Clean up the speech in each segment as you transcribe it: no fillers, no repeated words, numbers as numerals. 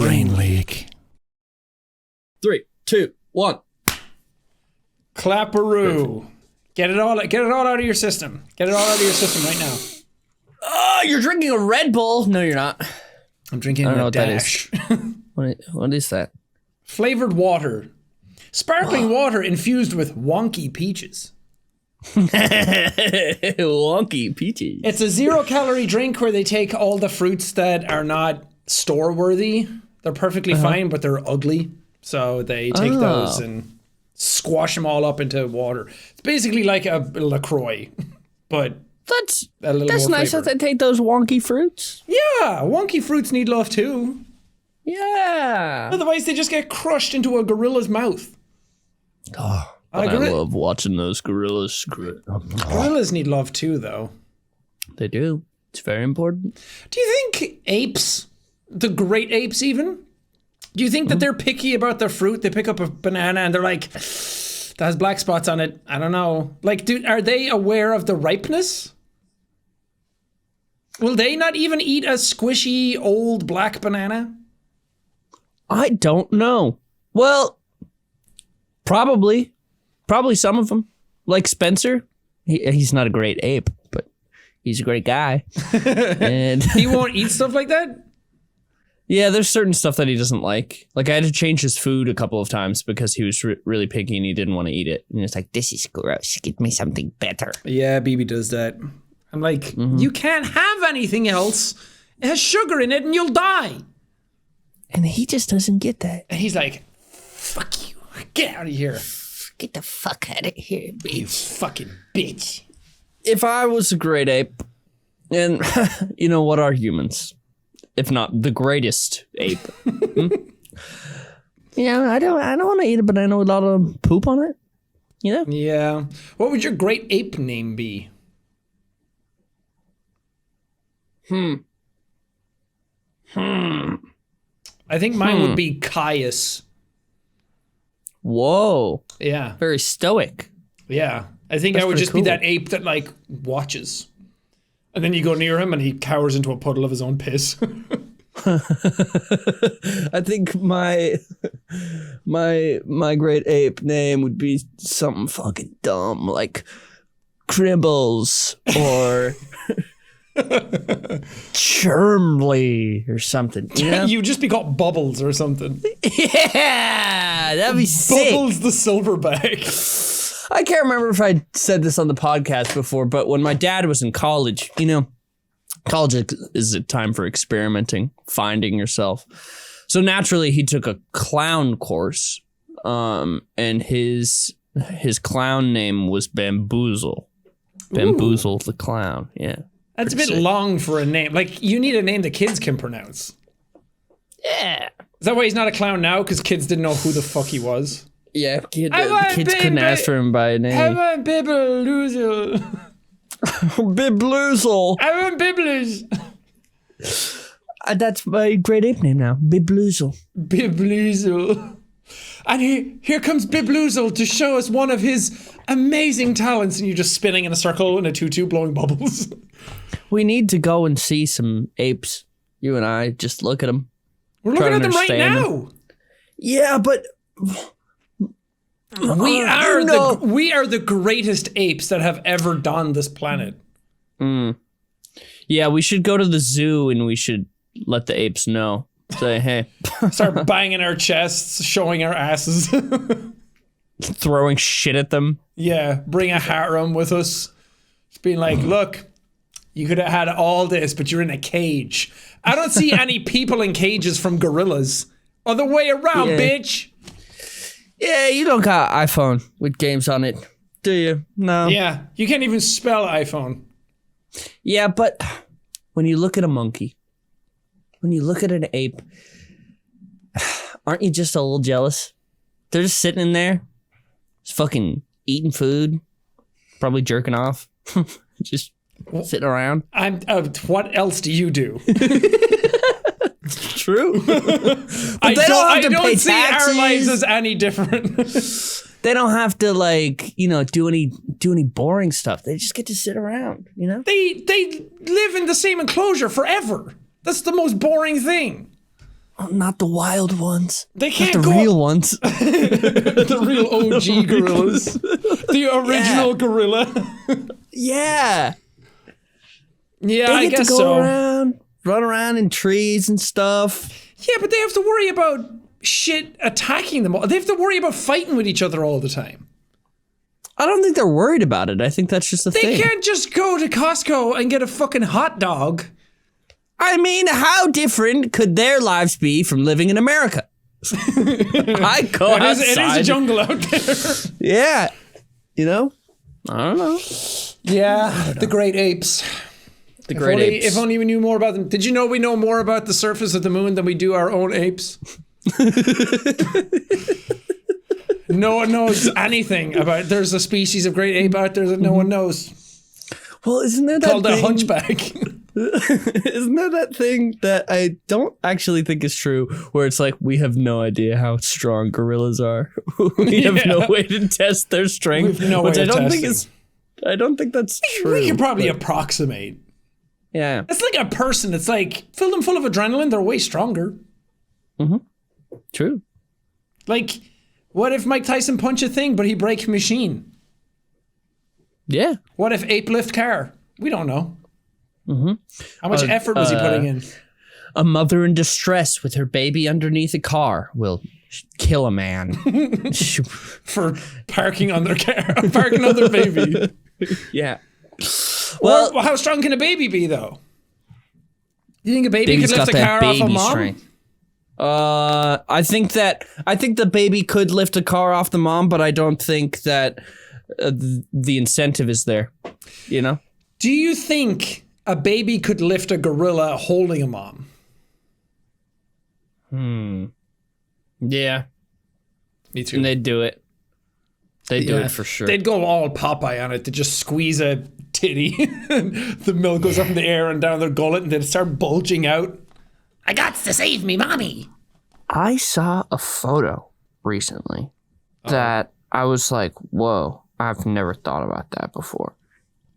brain leak. 3, 2, 1. Clapperoo. Get it all out of your system. Get it all out of your system right now. Oh, you're drinking a Red Bull. No, you're not. I'm drinking a Dash. What is that? Flavored water. Sparkling water infused with wonky peaches. Wonky peaches. It's a 0-calorie drink where they take all the fruits that are not store-worthy. They're perfectly fine, but they're ugly. So they take those and squash them all up into water. It's basically like a LaCroix, but That's a little more nice flavor. that they take those wonky fruits. Yeah, wonky fruits need love too. Yeah. Otherwise, they just get crushed into a gorilla's mouth. Oh, I love watching those gorillas. Gorillas need love too, though. They do. It's very important. Do you think apes, the great apes even, do you think that they're picky about their fruit? They pick up a banana and they're like, that has black spots on it. I don't know. Like, are they aware of the ripeness? Will they not even eat a squishy old black banana? I don't know. Well, probably some of them. Like Spencer. He's not a great ape, but he's a great guy. And He won't eat stuff like that? yeah, there's certain stuff that he doesn't like. Like I had to change his food a couple of times because he was really picky and he didn't want to eat it. And it's like, this is gross. Give me something better. Yeah, BB does that. I'm like, you can't have anything else. It has sugar in it and you'll die. And he just doesn't get that. And he's like, fuck you. Get out of here. Get the fuck out of here, bitch. You fucking bitch. If I was a great ape, and you know, what are humans? If not the greatest ape. Yeah, I don't want to eat a banana with a lot of poop on it. You know? Yeah. What would your great ape name be? I think mine would be Caius. Whoa. Yeah. Very stoic. Yeah. I think I would just be that ape that like watches. And then you go near him and he cowers into a puddle of his own piss. I think my great ape name would be something fucking dumb, like Cribbles or Churmley or something. You know? You'd just be called Bubbles or something. Yeah, that'd be sick. Bubbles the silverback. I can't remember if I said this on the podcast before, but when my dad was in college, you know, college is a time for experimenting, finding yourself. So naturally, he took a clown course, and his clown name was Bamboozle. Bamboozle the clown, yeah. That's a bit long for a name. Like, you need a name the kids can pronounce. Yeah. Is that why he's not a clown now? Because kids didn't know who the fuck he was? Yeah, the kids couldn't ask for him by name. I want Bibloozle. Bibloozle. I want Bibloos. That's my great ape name now, Bibloozle. Bibloozle. And here comes Bibloozle to show us one of his amazing talents. And you're just spinning in a circle in a tutu blowing bubbles. We need to go and see some apes. You and I, just look at them. We're looking at them right now. Yeah, but we are the greatest apes that have ever done this planet. Yeah, we should go to the zoo and we should let the apes know. Say, hey. Start banging our chests, showing our asses. Throwing shit at them. Yeah, bring a harem with us. Just being like, look, you could have had all this, but you're in a cage. I don't see any people in cages from gorillas. Other way around, bitch. Yeah, you don't got an iPhone with games on it, do you? No. Yeah, you can't even spell iPhone. Yeah, but when you look at a monkey, when you look at an ape, aren't you just a little jealous? They're just sitting in there, just fucking eating food, probably jerking off, just sitting around. What else do you do? True. I don't see our lives as any different. They don't have to do any boring stuff. They just get to sit around, you know? They live in the same enclosure forever. That's the most boring thing. Oh, not the wild ones. They can't not the go real ones. the real OG gorillas. The original gorilla. Yeah. Yeah, They I get guess to go so. around, run around in trees and stuff. Yeah, but they have to worry about shit attacking them. They have to worry about fighting with each other all the time. I don't think they're worried about it. I think that's just a thing. They can't just go to Costco and get a fucking hot dog. I mean, how different could their lives be from living in America? I go outside. It is a jungle out there. Yeah. You know? I don't know. Yeah, the great apes. The great apes. If only we knew more about them. Did you know we know more about the surface of the moon than we do our own apes? No one knows anything about. There's a species of great ape out there that no one knows. Well, isn't there that Called thing? a hunchback. Isn't there that thing that I don't actually think is true, where it's like we have no idea how strong gorillas are. We have no way to test their strength, We have no which way I of don't think testing. is. I don't think that's true. We could probably approximate. Yeah. It's like a person. It's like fill them full of adrenaline. They're way stronger. True. Like, what if Mike Tyson punch a thing, but he break a machine? Yeah. What if ape lift car? We don't know. How much effort was he putting in? A mother in distress with her baby underneath a car will kill a man. For parking on their car, parking on their baby. Yeah. Well, how strong can a baby be, though? You think a baby could lift a car off a mom? Strength. I think the baby could lift a car off the mom, but I don't think that the incentive is there. You know? Do you think a baby could lift a gorilla holding a mom? Yeah. Me too. And they'd do it. They'd do it for sure. They'd go all Popeye on it to just squeeze a titty. The milk goes up in the air and down their gullet and they'd start bulging out. I got to save me, mommy. I saw a photo recently that I was like, whoa, I've never thought about that before.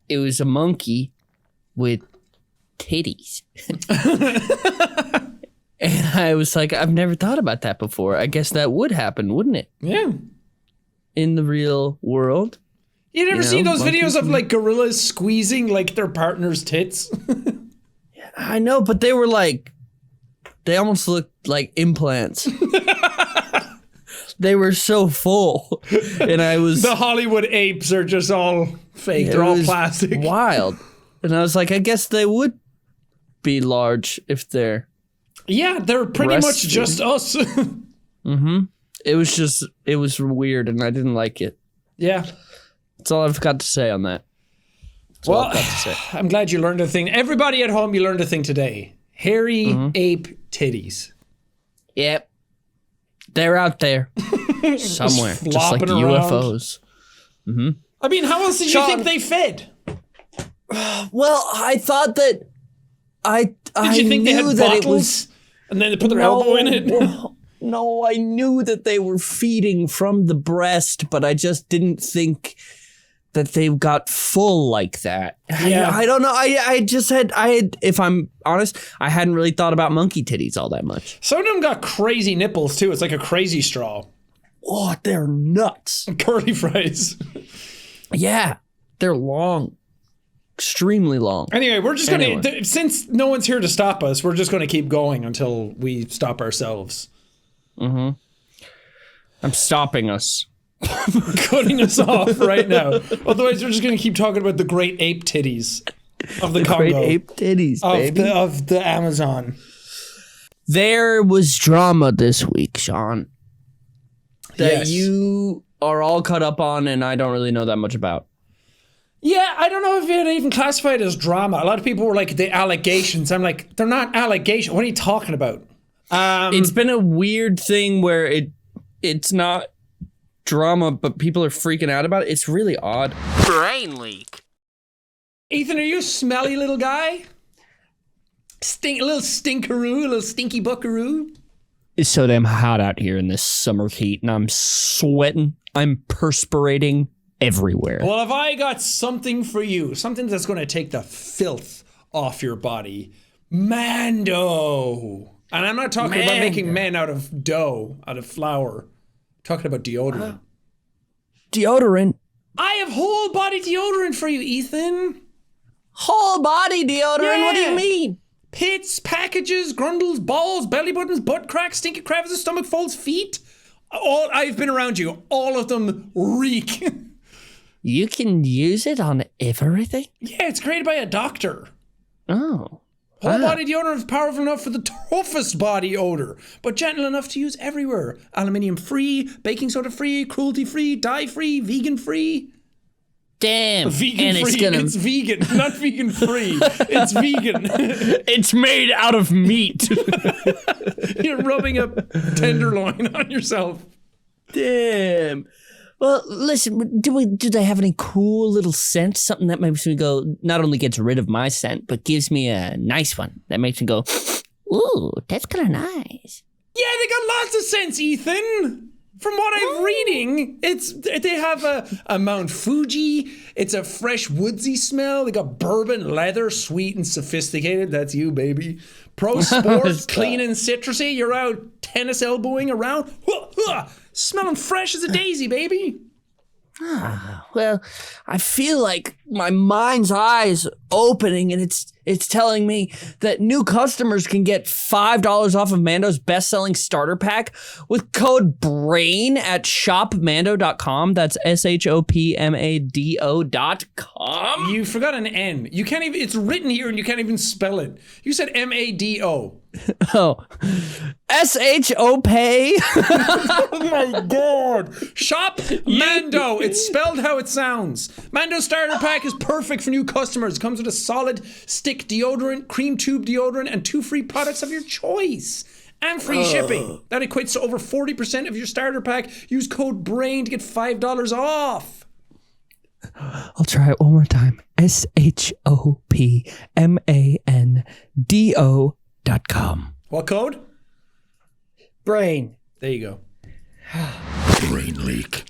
It was a monkey with titties. And I was like, I've never thought about that before. I guess that would happen, wouldn't it? Yeah. In the real world. You never seen those monkeys videos of like gorillas squeezing like their partner's tits? I know, but they were like, they almost looked like implants. They were so full. And I was... The Hollywood apes are just all fake. They're all plastic. Wild. And I was like, I guess they would be large if they're... Yeah, they're pretty much just us. It was weird and I didn't like it. Yeah. That's all I've got to say on that. Well, I'm glad you learned a thing. Everybody at home, you learned a thing today. Hairy ape titties. Yep. They're out there. Somewhere. Just like flopping around. UFOs. I mean, how else did you think they fed? Well, I thought that Did you think they had bottles? And then they put their elbow in it? No, I knew that they were feeding from the breast, but I just didn't think that they got full like that. Yeah. I don't know. If I'm honest, I hadn't really thought about monkey titties all that much. Some of them got crazy nipples too. It's like a crazy straw. Oh, they're nuts. Curly fries. Yeah, they're long. Extremely long. Anyway, we're just going to, since no one's here to stop us, we're just going to keep going until we stop ourselves. I'm stopping us. Cutting us off right now. Otherwise, we're just going to keep talking about the great ape titties of the Congo. Great ape titties, baby. Of the Amazon. There was drama this week, Sean, that you are all caught up on and I don't really know that much about. Yeah, I don't know if you'd even classify it as drama. A lot of people were like, the allegations. I'm like, they're not allegations. What are you talking about? It's been a weird thing where it's not drama, but people are freaking out about it. It's really odd. Brain leak. Ethan, are you a smelly little guy? A little stinkeroo, a little stinky buckaroo? It's so damn hot out here in this summer heat, and I'm sweating. I'm perspirating everywhere. Well, if I got something for you, something that's going to take the filth off your body, Mando. And I'm not talking about making men out of dough, out of flour. I'm talking about deodorant. Deodorant? I have whole body deodorant for you, Ethan. Whole body deodorant? Yeah. What do you mean? Pits, packages, grundles, balls, belly buttons, butt cracks, stinky crevices, stomach folds, feet. All I've been around you. All of them reek. You can use it on everything? Yeah, it's created by a doctor. Oh. Whole body deodorant is powerful enough for the toughest body odor, but gentle enough to use everywhere. Aluminium free, baking soda free, cruelty free, dye free, vegan free. Damn. Vegan free. It's vegan, not vegan free. It's vegan. It's made out of meat. You're rubbing a tenderloin on yourself. Damn. Well, listen, do they have any cool little scent? Something that makes me go, not only gets rid of my scent, but gives me a nice one that makes me go, ooh, that's kind of nice. Yeah, they got lots of scents, Ethan. From what I'm reading, they have a Mount Fuji. It's a fresh woodsy smell. They got bourbon, leather, sweet and sophisticated. That's you, baby. Pro sport, clean and citrusy. You're out tennis elbowing around. Smelling fresh as a daisy, baby. Well, I feel like my mind's eye is opening, and it's telling me that new customers can get $5 off of Mando's best-selling starter pack with code BRAIN at shopmando.com. That's shopmado.com. You forgot an N. You can't even. It's written here, and you can't even spell it. You said MADO. Oh, SHOPay. Oh my God. Shop Mando. It's spelled how it sounds. Mando starter pack is perfect for new customers. It comes with a solid stick deodorant, cream tube deodorant, and 2 free products of your choice. And free shipping. That equates to over 40% of your starter pack. Use code BRAIN to get $5 off. I'll try it one more time. shopmando.com. What code? BRAIN. There you go. Brain leak.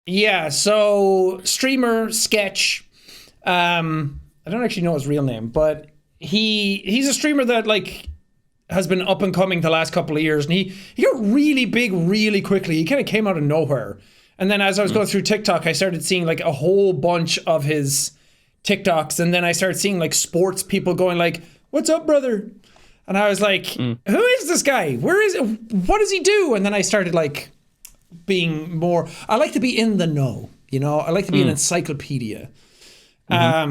Yeah, so streamer Sketch, I don't actually know his real name, but he's a streamer that like has been up and coming the last couple of years, and he got really big really quickly. He kind of came out of nowhere. And then as I was going through TikTok, I started seeing like a whole bunch of his TikToks, and then I started seeing like sports people going like, "What's up, brother?" And I was like, "Who is this guy? Where is it? What does he do?" And then I started like being more, I like to be in the know, you know? I like to be an encyclopedia. But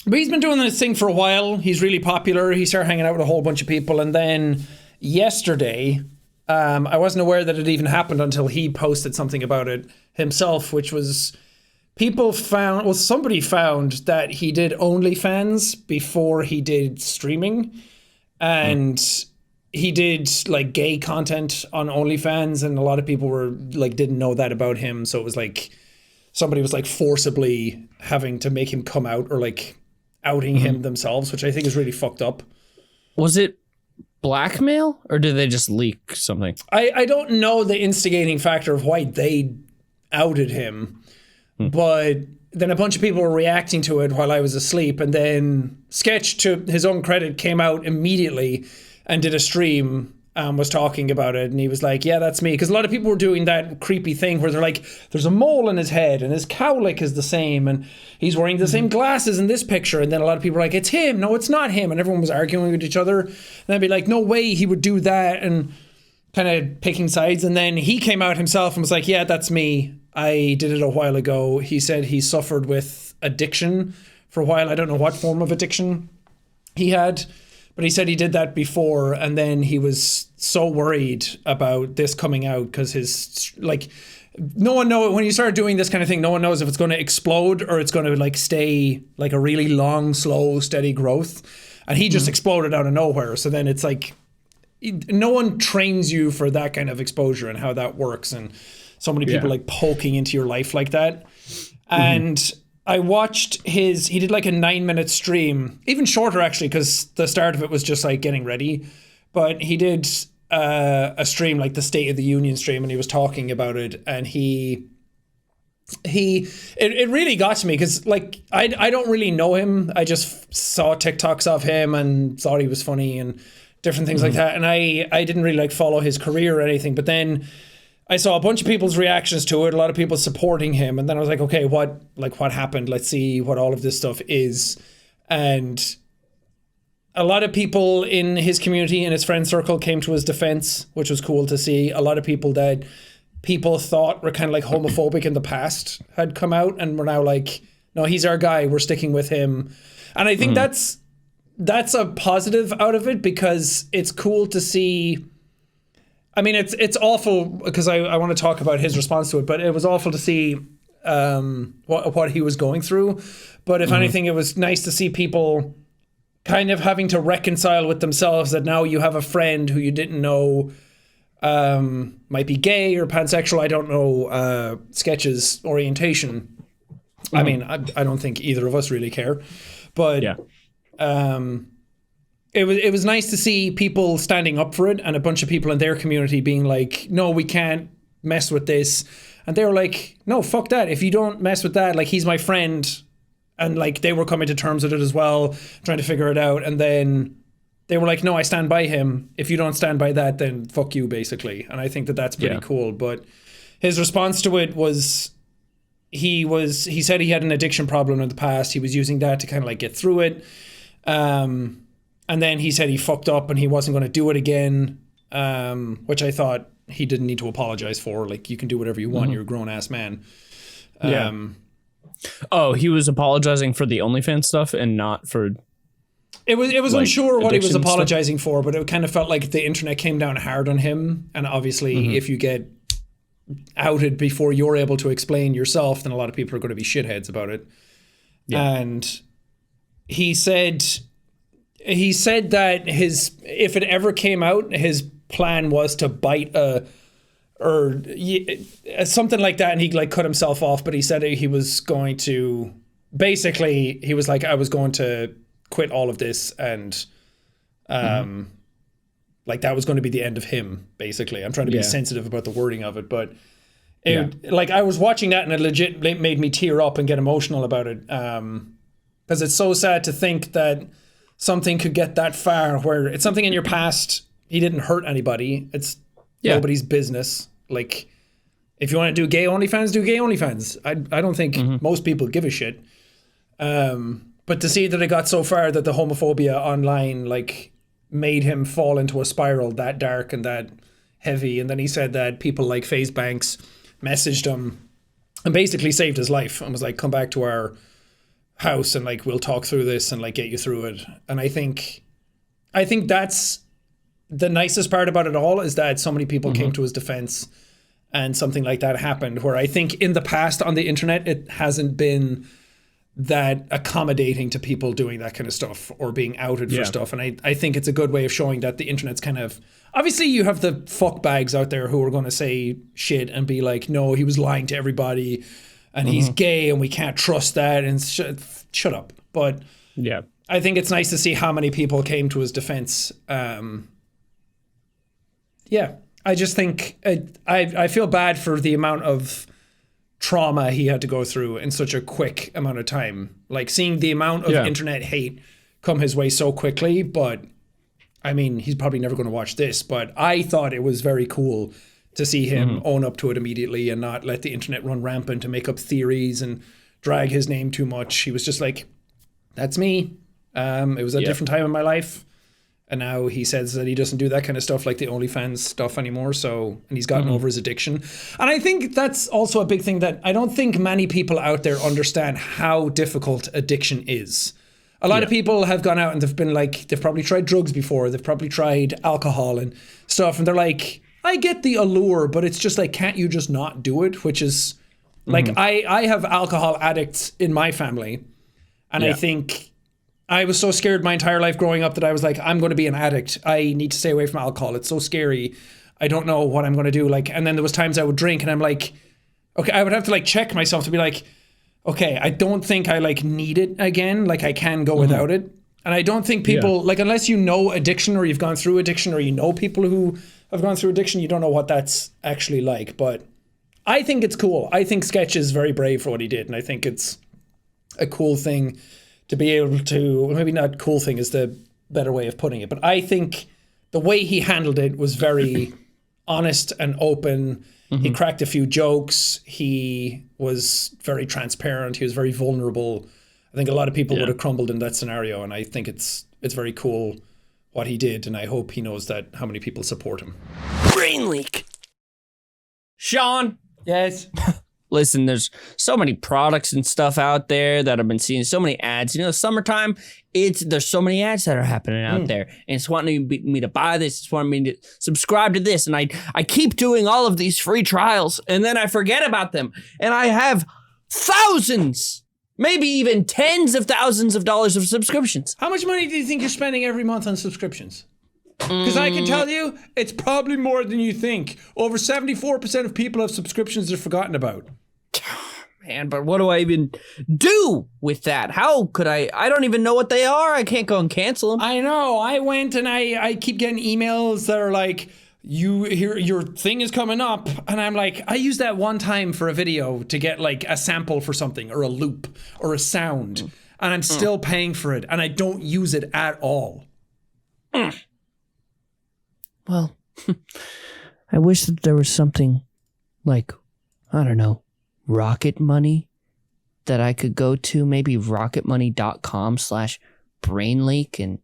he's been doing this thing for a while. He's really popular. He started hanging out with a whole bunch of people. And then yesterday, I wasn't aware that it even happened until he posted something about it himself, which was somebody found that he did OnlyFans before he did streaming. And he did like gay content on OnlyFans, and a lot of people were like, didn't know that about him. So it was like somebody was like forcibly having to make him come out, or like outing him themselves, which I think is really fucked up. Was it blackmail, or did they just leak something? I don't know the instigating factor of why they outed him, but then a bunch of people were reacting to it while I was asleep, and then Sketch, to his own credit, came out immediately and did a stream, was talking about it, and he was like, yeah, that's me. Because a lot of people were doing that creepy thing where they're like, there's a mole in his head, and his cowlick is the same, and he's wearing the same glasses in this picture. And then a lot of people were like, it's him. No, it's not him. And everyone was arguing with each other. And they'd be like, no way he would do that, and kind of picking sides. And then he came out himself and was like, yeah, that's me. I did it a while ago. He said he suffered with addiction for a while. I don't know what form of addiction he had, but he said he did that before, and then he was so worried about this coming out because his, like, no one knows, when you start doing this kind of thing, no one knows if it's going to explode or it's going to like stay like a really long, slow, steady growth. And he just exploded out of nowhere. So then it's like, no one trains you for that kind of exposure and how that works. And so many people like poking into your life like that. And I watched he did like a 9-minute stream, even shorter actually, because the start of it was just like getting ready. But he did a stream, like the State of the Union stream, and he was talking about it. And it really got to me because like I don't really know him. I just saw TikToks of him and thought he was funny and different things like that. And I didn't really like follow his career or anything, but then I saw a bunch of people's reactions to it, a lot of people supporting him, and then I was like, okay, what happened? Let's see what all of this stuff is. And a lot of people in his community and his friend circle came to his defense, which was cool to see. A lot of people that people thought were kind of like homophobic in the past had come out and were now like, no, he's our guy, we're sticking with him. And I think that's a positive out of it, because it's cool to see. I mean, it's awful because I want to talk about his response to it, but it was awful to see what he was going through. But if anything, it was nice to see people kind of having to reconcile with themselves that now you have a friend who you didn't know might be gay or pansexual. I don't know Sketch's orientation. I mean, I don't think either of us really care. But it was nice to see people standing up for it, and a bunch of people in their community being like, no, we can't mess with this. And they were like, no, fuck that. If you don't mess with that, like, he's my friend. And like, they were coming to terms with it as well, trying to figure it out. And then they were like, no, I stand by him. If you don't stand by that, then fuck you, basically. And I think that that's pretty cool. But his response to it was, he said he had an addiction problem in the past. He was using that to kind of like get through it. And then he said he fucked up and he wasn't going to do it again, which I thought he didn't need to apologize for. Like, you can do whatever you want. You're a grown ass man. Oh, he was apologizing for the OnlyFans stuff and not for. It was like, unsure what he was apologizing stuff for, but it kind of felt like the internet came down hard on him. And obviously, if you get outed before you're able to explain yourself, then a lot of people are going to be shitheads about it. Yeah. And he said that if it ever came out, his plan was to bite something like that, and he like cut himself off. But he said he was going to, basically, he was like, I was going to quit all of this, and like that was going to be the end of him. Basically, I'm trying to be sensitive about the wording of it, but like I was watching that and it legit made me tear up and get emotional about it, because it's so sad to think that something could get that far, where it's something in your past. He didn't hurt anybody. It's nobody's business. Like, if you want to do gay OnlyFans, do gay OnlyFans. I don't think most people give a shit. But to see that it got so far that the homophobia online like made him fall into a spiral that dark and that heavy, and then he said that people like FaZe Banks messaged him and basically saved his life and was like, come back to our house and like we'll talk through this and like get you through it. And I think that's the nicest part about it all, is that so many people came to his defense and something like that happened, where I think in the past on the internet it hasn't been that accommodating to people doing that kind of stuff or being outed for stuff. And I think it's a good way of showing that the internet's kind of, obviously you have the fuck bags out there who are going to say shit and be like, no, he was lying to everybody and he's gay and we can't trust that, and shut up. But I think it's nice to see how many people came to his defense. I just think I feel bad for the amount of trauma he had to go through in such a quick amount of time. Like, seeing the amount of internet hate come his way so quickly. But I mean, he's probably never going to watch this, but I thought it was very cool to see him own up to it immediately and not let the internet run rampant to make up theories and drag his name too much. He was just like, that's me. It was a different time in my life. And now he says that he doesn't do that kind of stuff, like the OnlyFans stuff anymore. So, and he's gotten over his addiction. And I think that's also a big thing that I don't think many people out there understand how difficult addiction is. A lot of people have gone out and they've been like, they've probably tried drugs before. They've probably tried alcohol and stuff. And they're like, I get the allure, but it's just like, can't you just not do it? Which is like, I have alcohol addicts in my family. And I think I was so scared my entire life growing up that I was like, I'm going to be an addict. I need to stay away from alcohol. It's so scary. I don't know what I'm going to do. Like, and then there was times I would drink and I'm like, okay, I would have to like check myself to be like, okay, I don't think I like need it again. Like, I can go without it. And I don't think people like, unless you know addiction or you've gone through addiction or you know people who have gone through addiction, you don't know what that's actually like. But I think it's cool. I think Sketch is very brave for what he did. And I think it's a cool thing to be able to, well, maybe not cool thing is the better way of putting it, but I think the way he handled it was very honest and open. He cracked a few jokes. He was very transparent. He was very vulnerable. I think a lot of people would have crumbled in that scenario, and I think it's very cool what he did, and I hope he knows that how many people support him. Brain leak. Sean. Yes. Listen, there's so many products and stuff out there that I've been seeing, so many ads. You know, summertime, there's so many ads that are happening out there. And it's wanting me to buy this, it's wanting me to subscribe to this. And I keep doing all of these free trials, and then I forget about them. And I have thousands, maybe even tens of thousands of dollars of subscriptions. How much money do you think you're spending every month on subscriptions? Because I can tell you, it's probably more than you think. Over 74% of people have subscriptions they're forgotten about. Man, but what do I even do with that? How could I don't even know what they are. I can't go and cancel them. I know. I went and I keep getting emails that are like, your thing is coming up. And I'm like, I used that one time for a video to get like a sample for something or a loop or a sound. And I'm still paying for it. And I don't use it at all. Well, I wish that there was something like, I don't know, Rocket Money that I could go to, maybe rocketmoney.com/brainleak and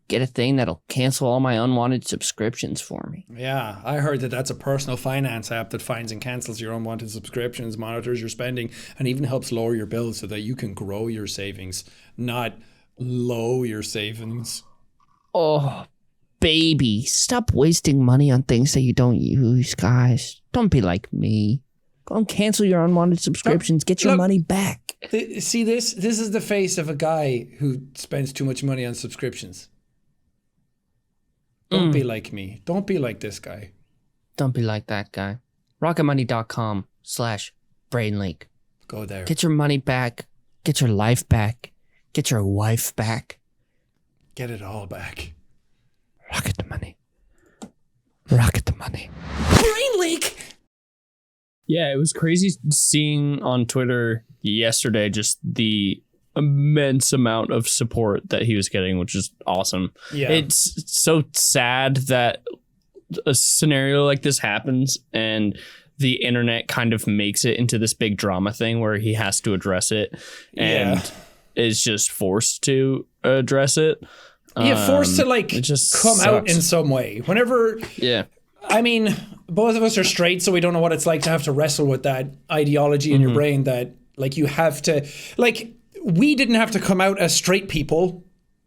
get a thing that'll cancel all my unwanted subscriptions for me. Yeah, I heard that that's a personal finance app that finds and cancels your unwanted subscriptions, monitors your spending, and even helps lower your bills so that you can grow your savings, not low your savings. Oh, baby, stop wasting money on things that you don't use, guys. Don't be like me. Go and cancel your unwanted subscriptions. Get your money back. See this? This is the face of a guy who spends too much money on subscriptions. Don't be like me. Don't be like this guy. Don't be like that guy. rocketmoney.com/brainleak. Go there. Get your money back. Get your life back. Get your wife back. Get it all back. Rocket the money. Rocket the money. Brain leak! Yeah, it was crazy seeing on Twitter yesterday just the immense amount of support that he was getting, which is awesome. Yeah. It's so sad that a scenario like this happens and the internet kind of makes it into this big drama thing where he has to address it and is just forced to address it. Yeah, forced to like it just come sucks. out in some way. Whenever, Yeah. I mean, both of us are straight, so we don't know what it's like to have to wrestle with that ideology in your brain that like you have to, like, we didn't have to come out as straight people.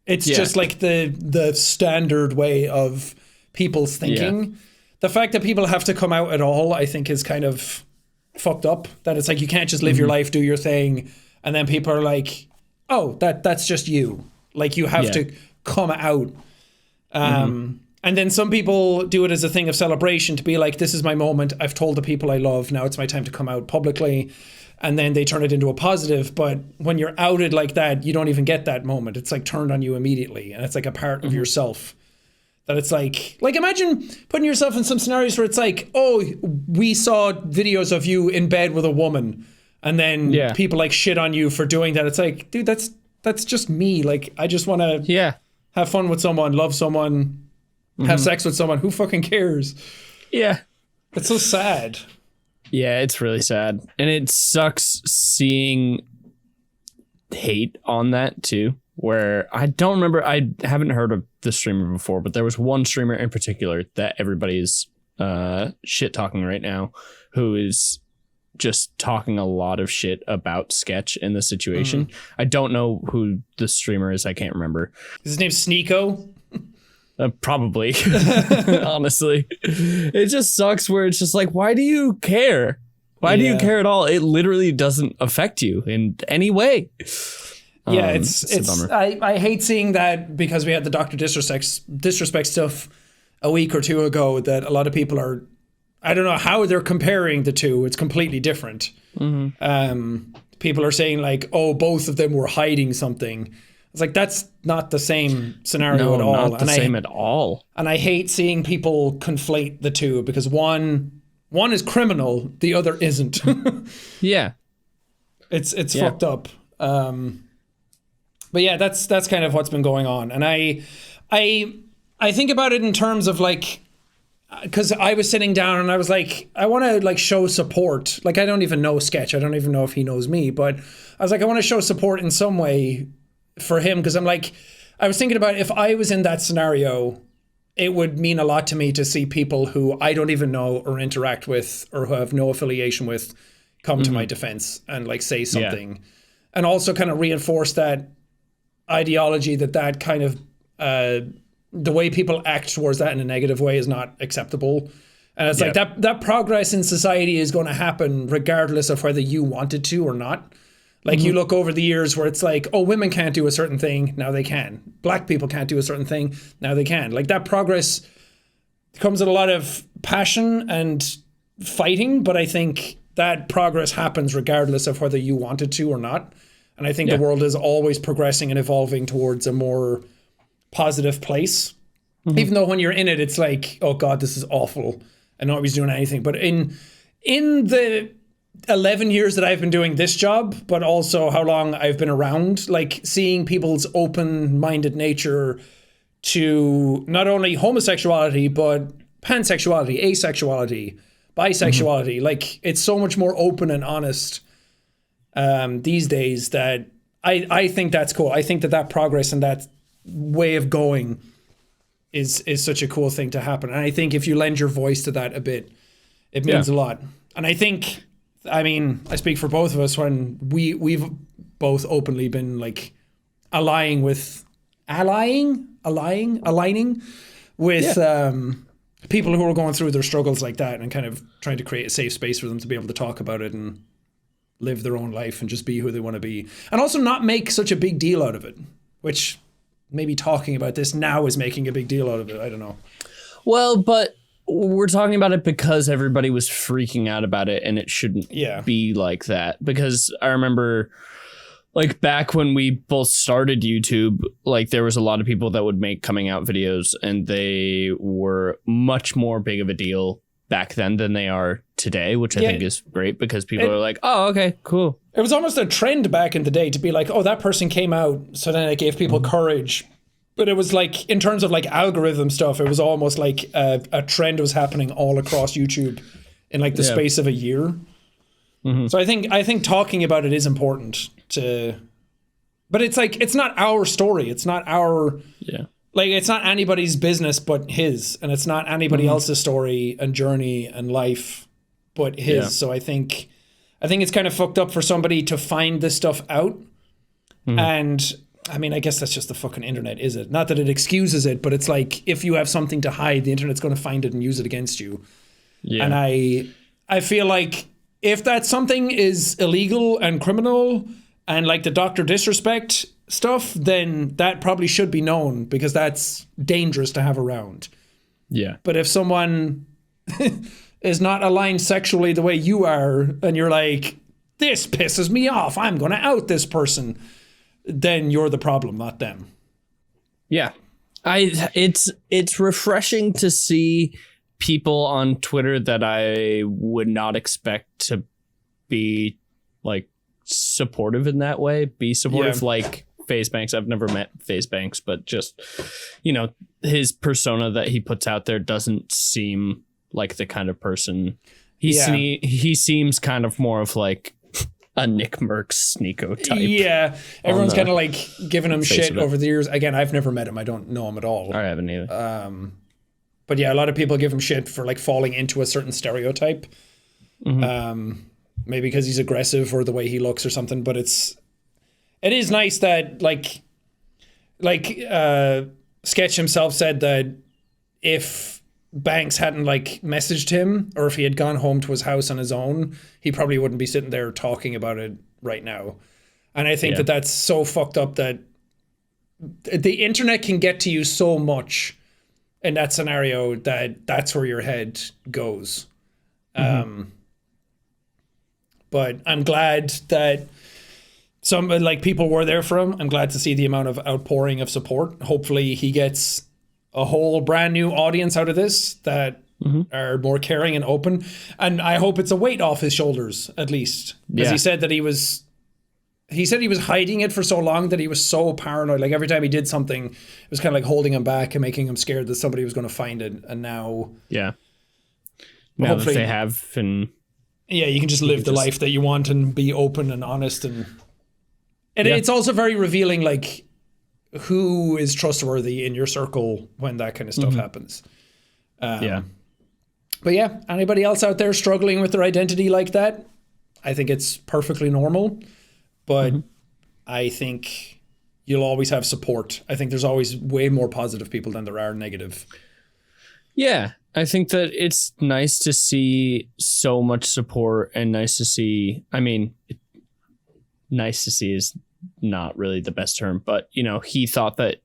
It's just like the standard way of people's thinking. Yeah. The fact that people have to come out at all, I think, is kind of fucked up. That it's like you can't just live your life, do your thing, and then people are like, oh, that's just you. Like you have to come out. And then some people do it as a thing of celebration to be like, this is my moment. I've told the people I love. Now it's my time to come out publicly. And then they turn it into a positive. But when you're outed like that, you don't even get that moment. It's like turned on you immediately. And it's like a part of yourself that it's like imagine putting yourself in some scenarios where it's like, oh, we saw videos of you in bed with a woman. And then people like shit on you for doing that. It's like, dude, that's just me. Like, I just want to have fun with someone, love someone, have sex with someone. Who fucking cares? Yeah. It's so sad. Yeah, it's really sad. And it sucks seeing hate on that too, where I don't remember, I haven't heard of the streamer before, but there was one streamer in particular that everybody's shit talking right now who is just talking a lot of shit about Sketch in the situation. I don't know who the streamer is. I can't remember. Is his name Sneeko? Probably. Honestly, it just sucks where it's just like, why do you care? Why do you care at all? It literally doesn't affect you in any way. Yeah, it's I hate seeing that because we had the Dr. Disrespect stuff a week or two ago that a lot of people are, I don't know how they're comparing the two. It's completely different. People are saying like, oh, both of them were hiding something. It's like, that's not the same scenario at all. Not the same at all. And I hate seeing people conflate the two because one is criminal, the other isn't. Yeah. It's fucked up. But yeah, that's kind of what's been going on. And I I think about it in terms of like, because I was sitting down and I was like, I want to like show support. Like, I don't even know Sketch. I don't even know if he knows me, but I was like, I want to show support in some way for him. Because I'm like, I was thinking about if I was in that scenario, it would mean a lot to me to see people who I don't even know or interact with or who have no affiliation with come to my defense and like say something. And also kind of reinforce that ideology that kind of, the way people act towards that in a negative way is not acceptable. And it's like that progress in society is going to happen regardless of whether you want it to or not. Like you look over the years where it's like, oh, women can't do a certain thing. Now they can. Black people can't do a certain thing. Now they can. Like that progress comes with a lot of passion and fighting. But I think that progress happens regardless of whether you want it to or not. And I think the world is always progressing and evolving towards a more positive place. Even though when you're in it, it's like, oh God, this is awful. And nobody's doing anything. But in the 11 years that I've been doing this job, but also how long I've been around, like seeing people's open-minded nature to not only homosexuality, but pansexuality, asexuality, bisexuality, like it's so much more open and honest these days that I think that's cool. I think that progress and that way of going is such a cool thing to happen. And I think if you lend your voice to that a bit, it means a lot. And I think, I mean, I speak for both of us when we've both openly been like aligning with people who are going through their struggles like that and kind of trying to create a safe space for them to be able to talk about it and live their own life and just be who they want to be. And also not make such a big deal out of it, which maybe talking about this now is making a big deal out of it. I don't know. Well, but we're talking about it because everybody was freaking out about it, and it shouldn't be like that. Because I remember, like, back when we both started YouTube, like, there was a lot of people that would make coming out videos, and they were much more big of a deal back then than they are today, which I think is great because people are like, oh, okay, cool. It was almost a trend back in the day to be like, oh, that person came out, so then it gave people courage. But it was like, in terms of like algorithm stuff, it was almost like a trend was happening all across YouTube in like the space of a year. So I think talking about it is important to, but it's like, it's not our story. It's not our, like, it's not anybody's business but his, and it's not anybody else's story and journey and life but his. So I think it's kind of fucked up for somebody to find this stuff out. And I mean, I guess that's just the fucking internet, is it? Not that it excuses it, but it's like, if you have something to hide, the internet's going to find it and use it against you. And I feel like if that something is illegal and criminal and like the Dr. Disrespect stuff, then that probably should be known because that's dangerous to have around. But if someone is not aligned sexually the way you are, and you're like, this pisses me off, I'm going to out this person, then you're the problem, not them. It's refreshing to see people on Twitter that I would not expect to be like supportive in that way, be supportive like FaZe Banks. I've never met FaZe Banks, but just, you know, his persona that he puts out there doesn't seem like the kind of person he seems kind of more of like a Nick Merckx Sneeko type. Everyone's kind of like giving him shit over the years. Again, I've never met him. I don't know him at all. I haven't either. But yeah, a lot of people give him shit for like falling into a certain stereotype. Maybe because he's aggressive or the way he looks or something. But it is nice that like Sketch himself said that if Banks hadn't like messaged him, or if he had gone home to his house on his own, he probably wouldn't be sitting there talking about it right now. And I think that that's so fucked up that the internet can get to you so much in that scenario that that's where your head goes. But I'm glad that some like people were there for him. I'm glad to see the amount of outpouring of support. Hopefully he gets a whole brand new audience out of this that are more caring and open. And I hope it's a weight off his shoulders, at least. Because he said that he was he said he was hiding it for so long that he was so paranoid. Like every time he did something, it was kind of like holding him back and making him scared that somebody was going to find it. And now, now that they have, and you can just live the life that you want and be open and honest. And it's also very revealing, like who is trustworthy in your circle when that kind of stuff happens. But yeah, anybody else out there struggling with their identity like that, I think it's perfectly normal. But I think you'll always have support. I think there's always way more positive people than there are negative. Yeah, I think that it's nice to see so much support, and nice to see, nice to see is not really the best term, but, he thought that,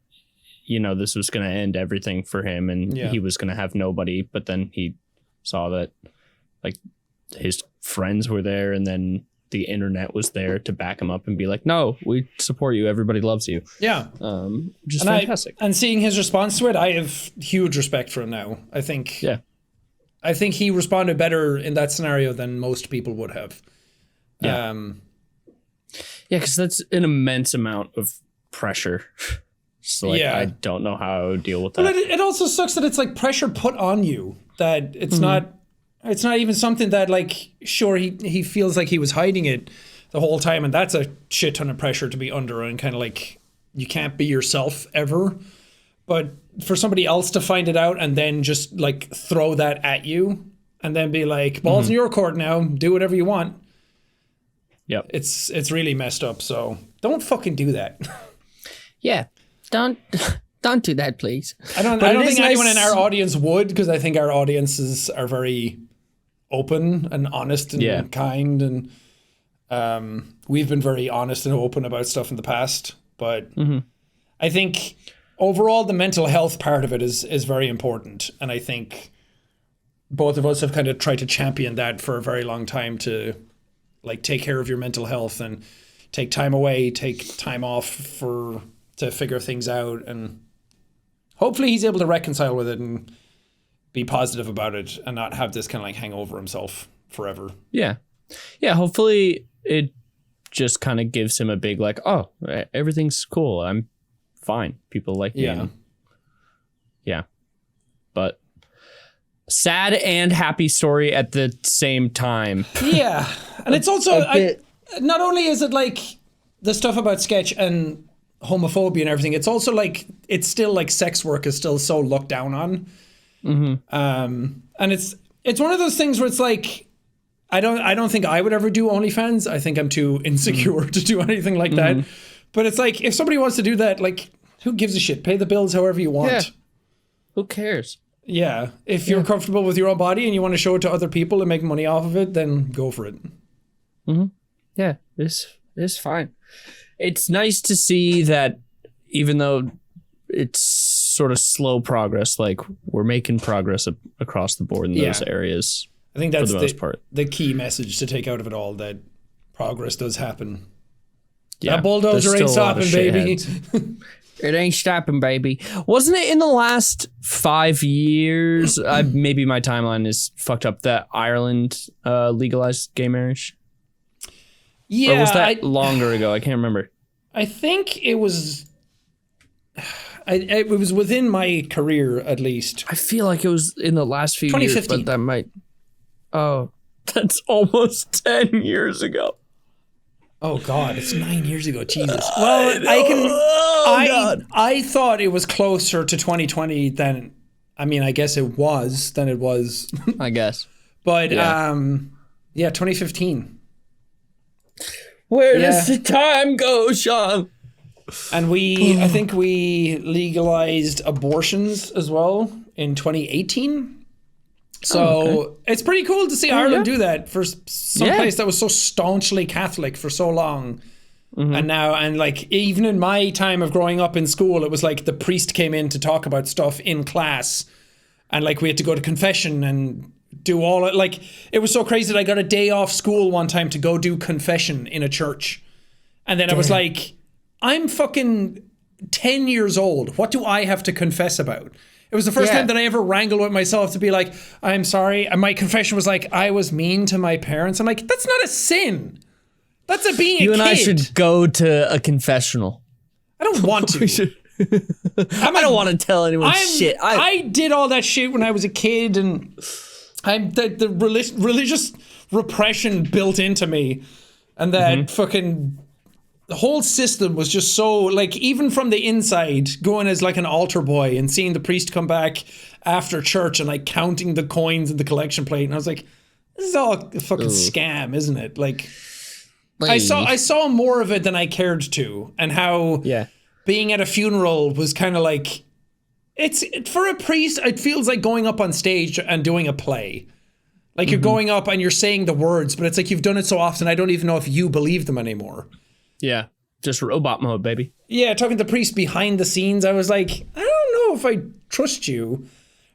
this was going to end everything for him, and he was going to have nobody, but then he saw that, like, his friends were there, and then the internet was there to back him up and be like, no, we support you. Everybody loves you. Yeah. Which is fantastic. And seeing his response to it, I have huge respect for him now. I think he responded better in that scenario than most people would have. Yeah. Because that's an immense amount of pressure. So I don't know how I would deal with that. Well, it also sucks that it's like pressure put on you, that it's not even something that, like, sure, he feels like he was hiding it the whole time, and that's a shit ton of pressure to be under, and kind of like you can't be yourself ever. But for somebody else to find it out and then just like throw that at you and then be like, balls in your court now, do whatever you want. Yep. It's really messed up. So don't fucking do that. Yeah. Don't do that, please. I don't think anyone in our audience would, because I think our audiences are very open and honest and kind, and we've been very honest and open about stuff in the past. But I think overall the mental health part of it is very important, and I think both of us have kind of tried to champion that for a very long time, to like take care of your mental health and take time away, take time off to figure things out, and hopefully he's able to reconcile with it and be positive about it and not have this kind of like hang over himself forever. Yeah. Yeah. Hopefully it just kind of gives him a big, like, oh, everything's cool. I'm fine. People like me. Yeah. Yeah. But sad and happy story at the same time. Yeah. And it's also, not only is it like the stuff about Sketch and homophobia and everything, it's also like, it's still like sex work is still so looked down on. And it's one of those things where it's like, I don't think I would ever do OnlyFans. I think I'm too insecure to do anything like that. But it's like, if somebody wants to do that, like, who gives a shit? Pay the bills however you want. Yeah. Who cares? Yeah. If you're comfortable with your own body and you want to show it to other people and make money off of it, then go for it. Yeah, it's fine. It's nice to see that even though it's sort of slow progress, like we're making progress across the board in those areas. I think that's for the most part. The key message to take out of it all, that progress does happen. Yeah, that bulldozer ain't stopping, baby. It ain't stopping, baby. Wasn't it in the last 5 years? Maybe my timeline is fucked up. That Ireland legalized gay marriage. Yeah, or was that longer ago? I can't remember. I think it was. It was within my career, at least. I feel like it was in the last few years, 2015. but that might. Oh, that's almost 10 years ago. Oh God, it's 9 years ago. Jesus. Well, I thought it was closer to 2020 than. I mean, I guess it was than it was. I guess. But 2015. Where does the time go, Sean? And I think we legalized abortions as well in 2018. So it's pretty cool to see Ireland do that for some place that was so staunchly Catholic for so long. And now, and like, even in my time of growing up in school, it was like the priest came in to talk about stuff in class, and like we had to go to confession and do all it. Like, it was so crazy that I got a day off school one time to go do confession in a church. And then I was like, I'm fucking 10 years old. What do I have to confess about? It was the first time that I ever wrangled with myself to be like, I'm sorry. And my confession was like, I was mean to my parents. I'm like, that's not a sin. That's a being You a and kid. I should go to a confessional. I don't want to. I don't want to tell anyone shit. I did all that shit when I was a kid, and the religious repression built into me, and that fucking the whole system was just so, like, even from the inside, going as like an altar boy and seeing the priest come back after church and like counting the coins in the collection plate, and I was like, this is all a fucking scam, isn't it? Like, I saw more of it than I cared to, and how being at a funeral was kind of like, it's for a priest, it feels like going up on stage and doing a play. Like you're going up and you're saying the words, but it's like you've done it so often, I don't even know if you believe them anymore. Yeah, just robot mode, baby. Yeah, talking to the priest behind the scenes, I was like, I don't know if I trust you.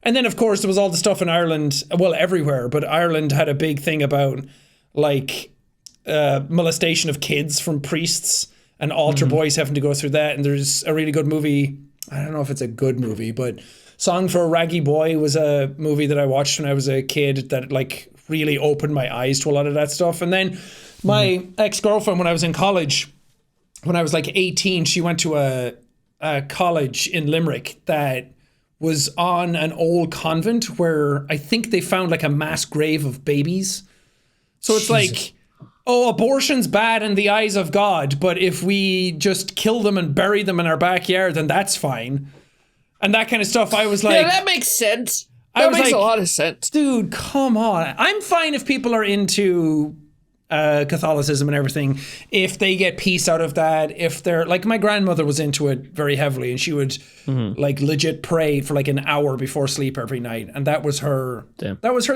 And then, of course, there was all the stuff in Ireland, well, everywhere, but Ireland had a big thing about, like, molestation of kids from priests and altar boys having to go through that. And there's a really good movie, I don't know if it's a good movie, but Song for a Raggy Boy was a movie that I watched when I was a kid that, like, really opened my eyes to a lot of that stuff. And then my ex-girlfriend, when I was in college, when I was like 18, she went to a college in Limerick that was on an old convent where I think they found like a mass grave of babies. So it's like, oh, abortion's bad in the eyes of God, but if we just kill them and bury them in our backyard, then that's fine. And that kind of stuff. I was like, Yeah, that makes sense. That makes a lot of sense. Dude, come on. I'm fine if people are into Catholicism and everything, if they get peace out of that, if they're like, my grandmother was into it very heavily, and she would like legit pray for like an hour before sleep every night, and that was her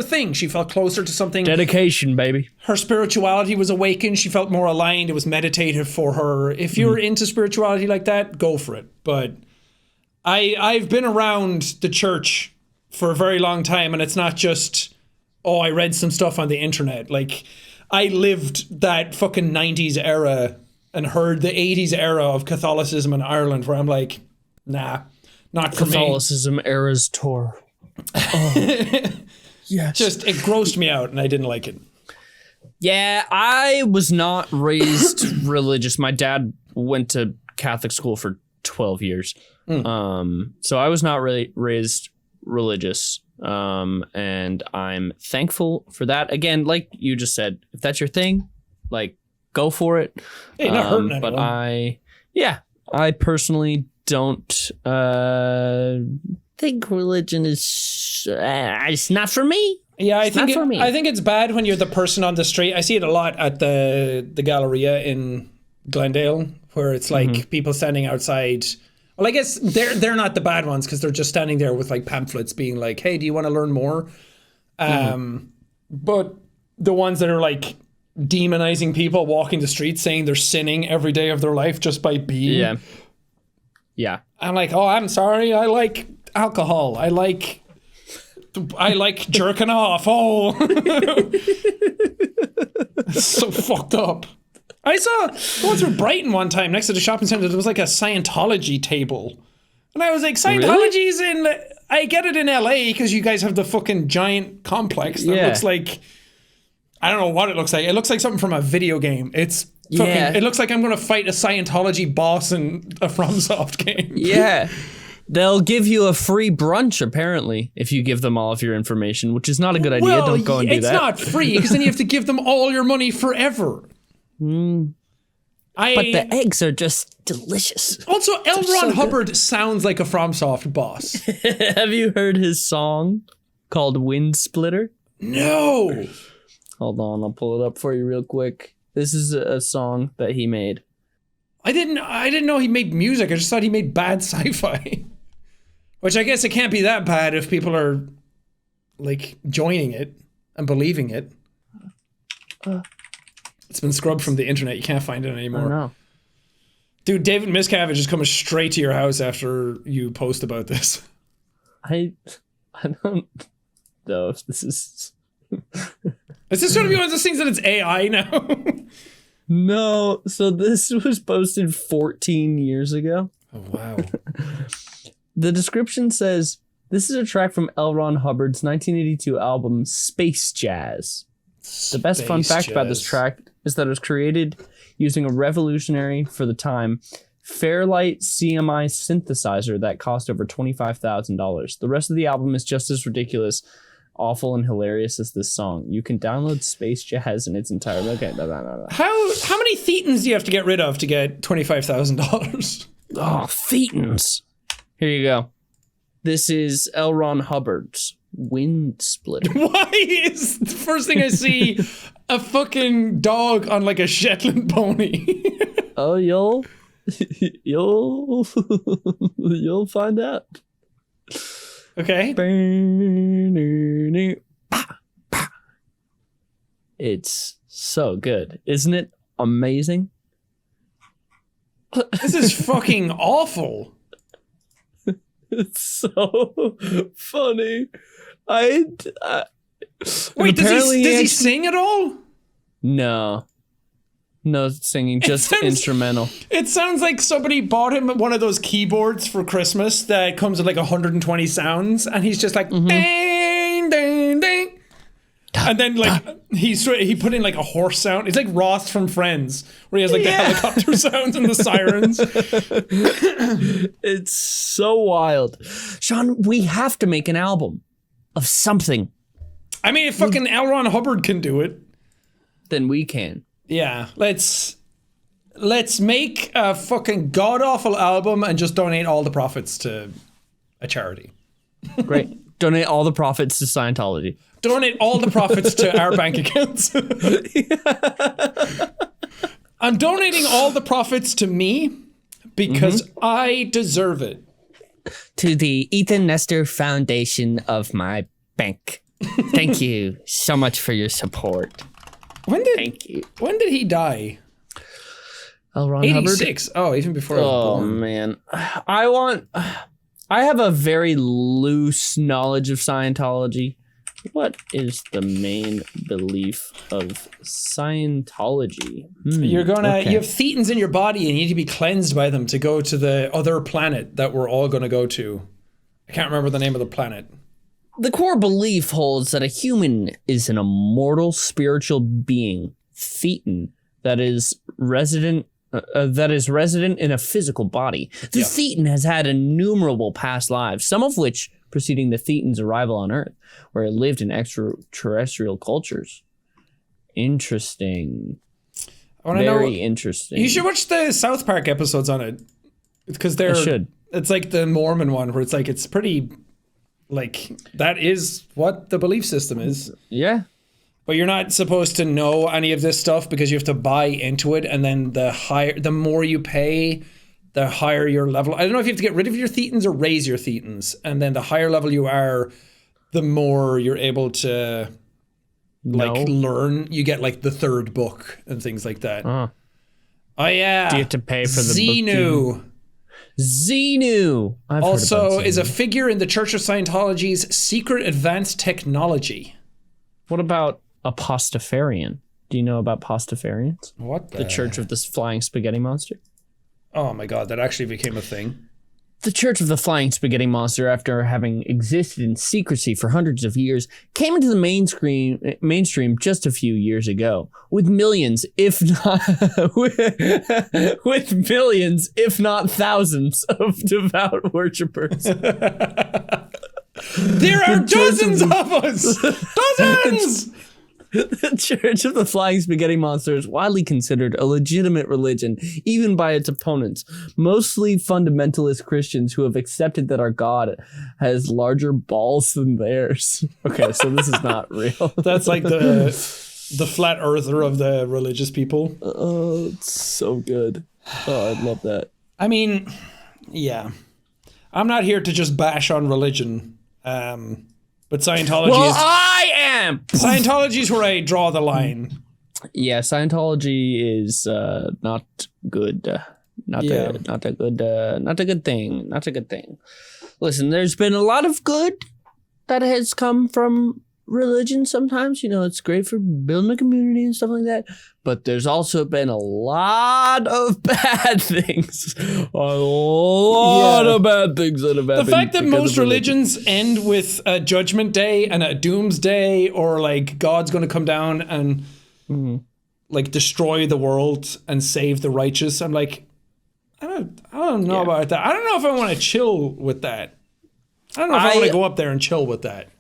thing. She felt closer to something. Dedication, baby. Her spirituality was awakened. She felt more aligned. It was meditative for her. If you're into spirituality like that, go for it. But I've been around the church for a very long time, and it's not just, oh, I read some stuff on the internet. Like, I lived that fucking 90s era and heard the 80s era of Catholicism in Ireland, where I'm like, nah, not for Catholicism era's tour. Oh. Yes. Just, it grossed me out and I didn't like it. Yeah, I was not raised religious. My dad went to Catholic school for 12 years. So I was not really raised religious. And I'm thankful for that. Again, like you just said, if that's your thing, like, go for it. Hey, not hurting anyone. But I personally don't think religion is it's not for me. Yeah, I think it's bad when you're the person on the street. I see it a lot at the Galleria in Glendale, where it's like people standing outside. Well, I guess they're not the bad ones because they're just standing there with like pamphlets being like, hey, do you want to learn more? But the ones that are like demonizing people walking the streets, saying they're sinning every day of their life just by being. Yeah. I'm like, oh, I'm sorry. I like alcohol. I like jerking off. Oh. It's so fucked up. I saw going through Brighton one time next to the shopping centre. There was like a Scientology table, and I was like, Scientology's in. I get it in LA because you guys have the fucking giant complex that looks like, I don't know what it looks like. It looks like something from a video game. It's fucking. It looks like I'm gonna fight a Scientology boss in a FromSoft game. Yeah. They'll give you a free brunch, apparently, if you give them all of your information, which is not a good idea. Well, don't go and do that. It's not free because then you have to give them all your money forever. But the eggs are just delicious. Also, L. Ron Hubbard sounds like a FromSoft boss. Have you heard his song called Wind Splitter? No. Hold on, I'll pull it up for you real quick. This is a song that he made. I didn't know he made music. I just thought he made bad sci-fi. Which I guess it can't be that bad if people are like joining it and believing it. It's been scrubbed from the internet. You can't find it anymore. I know. Dude, David Miscavige is coming straight to your house after you post about this. I don't know if this is... Is this going to be one of those things that it's AI now? No. So this was posted 14 years ago. Oh, wow. The description says, this is a track from L. Ron Hubbard's 1982 album, Space Jazz. The best fun fact about this track is that it was created using a revolutionary, for the time, Fairlight CMI synthesizer that cost over $25,000. The rest of the album is just as ridiculous, awful, and hilarious as this song. You can download Space Jazz in its entirety. Okay, How many thetans do you have to get rid of to get $25,000? Oh, thetans. Here you go. This is L. Ron Hubbard's Wind Splitter. Why is the first thing I see a fucking dog on like a Shetland pony? Oh, you'll find out. Okay. It's so good, isn't it? Amazing. This is fucking awful. It's so funny. Wait, does he sing at all? No singing, just instrumental. It sounds like somebody bought him one of those keyboards for Christmas that comes with like 120 sounds, and he's just like ding ding ding. And then like he put in like a horse sound. It's like Ross from Friends, where he has like the helicopter sounds and the sirens. It's so wild. Sean, we have to make an album of something. I mean, if fucking L. Ron Hubbard can do it, then we can. Yeah, let's make a fucking god-awful album and just donate all the profits to a charity. Great. Donate all the profits to Scientology. Donate all the profits to our bank accounts. I'm donating all the profits to me because I deserve it. To the Ethan Nestor Foundation of my bank. Thank you so much for your support. Thank you. When did he die? L. Ron 86. Hubbard? Oh, even before I was born. Oh, man. I have a very loose knowledge of Scientology. What is the main belief of Scientology? You have thetans in your body and you need to be cleansed by them to go to the other planet that we're all going to go to. I can't remember the name of the planet. The core belief holds that a human is an immortal spiritual being, thetan, that is resident in a physical body. The thetan has had innumerable past lives, some of which preceding the thetan's arrival on Earth, where it lived in extraterrestrial cultures. Interesting. Very interesting. You should watch the South Park episodes on it, because it's like the Mormon one where it's pretty, like, that is what the belief system is. Yeah. But you're not supposed to know any of this stuff because you have to buy into it, and then the more you pay, the higher your level. I don't know if you have to get rid of your thetans or raise your thetans, and then the higher level you are, the more you're able to learn. You get like the third book and things like that. Oh yeah. Do you have to pay for the Xenu? book? Xenu. I've also is a figure in the Church of Scientology's secret advanced technology. What about Apostafarian? Do you know about Pastafarians? What the Church of the Flying Spaghetti Monster? Oh my god, that actually became a thing. The Church of the Flying Spaghetti Monster, after having existed in secrecy for hundreds of years, came into the mainstream just a few years ago, with millions, if not thousands, of devout worshippers. There are dozens of us! Dozens! The Church of the Flying Spaghetti Monster is widely considered a legitimate religion, even by its opponents, mostly fundamentalist Christians who have accepted that our God has larger balls than theirs. Okay, so this is not real. That's like the flat earther of the religious people. Oh, it's so good. Oh, I love that. I mean, yeah. I'm not here to just bash on religion. But Scientology I am! Scientology is where I draw the line. Yeah, Scientology is not good. Not a good thing. Listen, there's been a lot of good that has come from religion sometimes. You know, it's great for building a community and stuff like that. But there's also been a lot of bad things. A lot of bad things that have happened. The fact that because most of religion. religions end with a judgment day and a doomsday, or like God's going to come down and like destroy the world and save the righteous. I'm like, I don't know about that. I don't know if I want to chill with that. I don't know if I want to go up there and chill with that.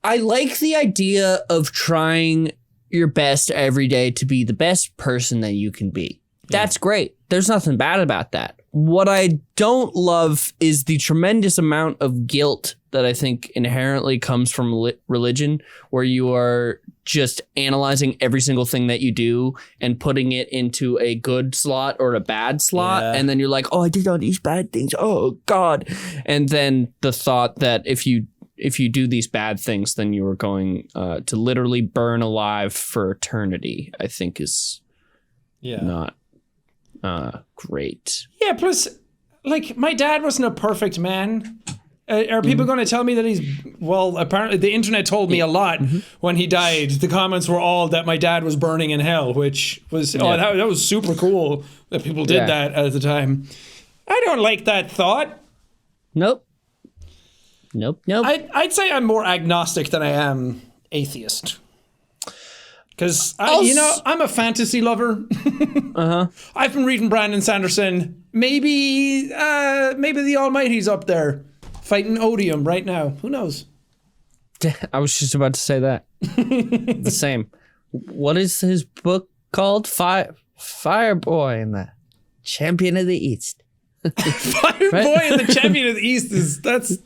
I like the idea of trying your best every day to be the best person that you can be. That's great. There's nothing bad about that. What I don't love is the tremendous amount of guilt that I think inherently comes from religion, where you are just analyzing every single thing that you do and putting it into a good slot or a bad slot. Yeah. And then you're like, oh, I did all these bad things. Oh, God. And then the thought that if you do these bad things, then you are going to literally burn alive for eternity, I think is not great. Yeah, plus, like, my dad wasn't a perfect man. Are people going to tell me that he's... Well, apparently the internet told me a lot when he died. The comments were all that my dad was burning in hell, which was... Oh, that was super cool that people did that at the time. I don't like that thought. Nope. I'd say I'm more agnostic than I am atheist. Because, I'm a fantasy lover. I've been reading Brandon Sanderson. Maybe the Almighty's up there fighting odium right now. Who knows? I was just about to say that. The same. What is his book called? Fireboy and the Champion of the East. Fireboy and the Champion of the East that's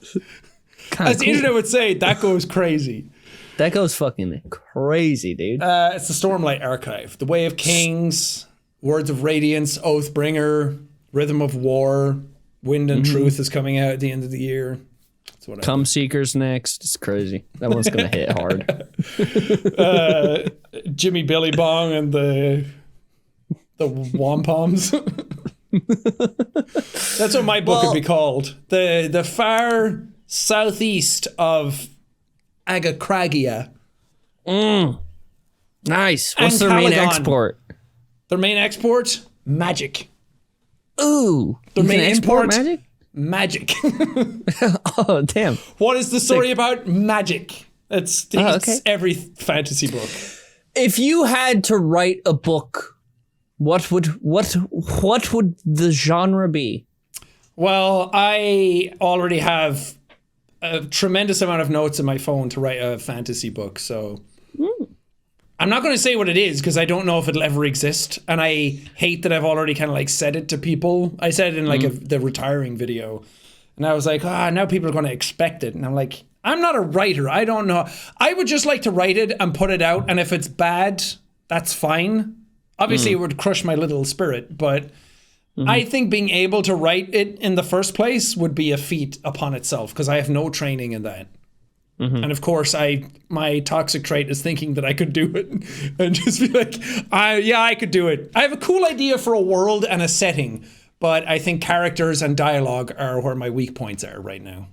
as the internet would say, that goes crazy. That goes fucking crazy, dude. It's the Stormlight Archive. The Way of Kings, Words of Radiance, Oathbringer, Rhythm of War, Wind and Truth is coming out at the end of the year. Come Seekers next. It's crazy. That one's going to hit hard. Jimmy Billy Bong and the Wampoms. That's what my book would be called. The far southeast of Agakragia. Nice. What's And their main Calagon. export? Their main export? Magic. Ooh. Their You main can export import? magic? Magic. Oh, damn. What is the story about? Magic. It's okay. every fantasy book. If you had to write a book, what would the genre be? Well, I already have a tremendous amount of notes in my phone to write a fantasy book, so I'm not going to say what it is because I don't know if it'll ever exist, and I hate that I've already kind of like said it to people. I said it in like the retiring video, and I was like, now people are going to expect it, and I'm like, I'm not a writer. I don't know. I would just like to write it and put it out, and if it's bad, that's fine. Obviously, it would crush my little spirit, but I think being able to write it in the first place would be a feat upon itself because I have no training in that. And of course, my toxic trait is thinking that I could do it and just be like, I could do it. I have a cool idea for a world and a setting, but I think characters and dialogue are where my weak points are right now.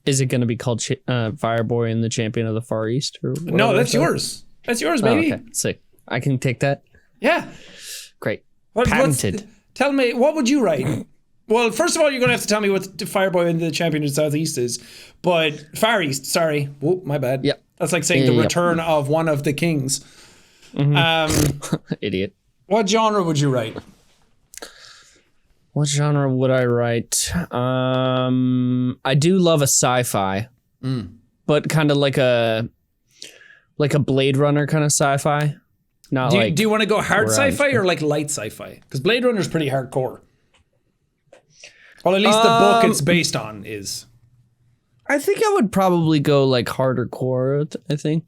Is it going to be called Fireboy and the Champion of the Far East? Or No, that's yours. That's yours, baby. Oh, okay. Sick. I can take that. Yeah. Great. What's- Patented. Tell me, what would you write? Well, first of all, you're going to have to tell me what Fireboy and the Champion of the Southeast is. But Far East, sorry. Whoop, my bad. Yep. That's like saying the return of one of the kings. Idiot. What genre would you write? What genre would I write? I do love a sci-fi, but kind of like a Blade Runner kind of sci-fi. Not Do you want to go hard where I- sci-fi or like light sci-fi? Because Blade Runner's pretty hardcore. Well, at least the book it's based on is. I think I would probably go like harder core. I think.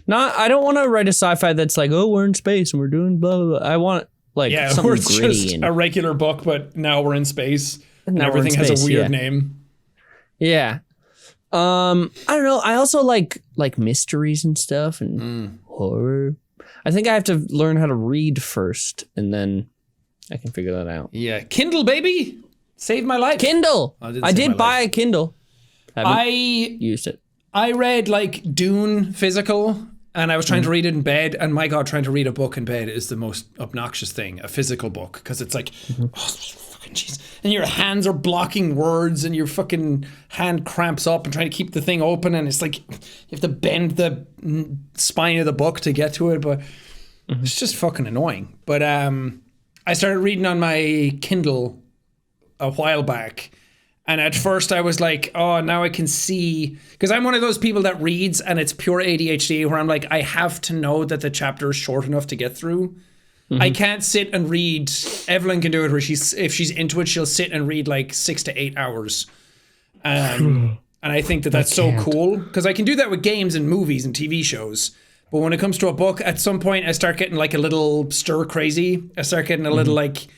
I don't want to write a sci-fi that's like, oh, we're in space and we're doing blah blah blah. I want like something where it's gritty just and a regular book, but now we're in space and Now we're in everything has space, a weird yeah. name. yeah. I don't know. I also like mysteries and stuff and horror. I think I have to learn how to read first, and then I can figure that out. Yeah, Kindle, baby, saved my life. Kindle. Oh, it did I save did my buy life. a Kindle. Haven't I used it. I read like Dune physical, and I was trying to read it in bed, and my God, trying to read a book in bed is the most obnoxious thing, a physical book, because it's like, oh, fucking jeez. And your hands are blocking words, and your fucking hand cramps up and trying to keep the thing open, and it's like, you have to bend the spine of the book to get to it, but it's just fucking annoying. But I started reading on my Kindle a while back, and at first I was like, oh, now I can see, because I'm one of those people that reads and it's pure ADHD, where I'm like, I have to know that the chapter is short enough to get through. I can't sit and read. Evelyn can do it, where if she's into it, she'll sit and read like 6 to 8 hours. And I think that's so cool, because I can do that with games and movies and TV shows. But when it comes to a book, at some point I start getting like a little stir crazy. I start getting a little like,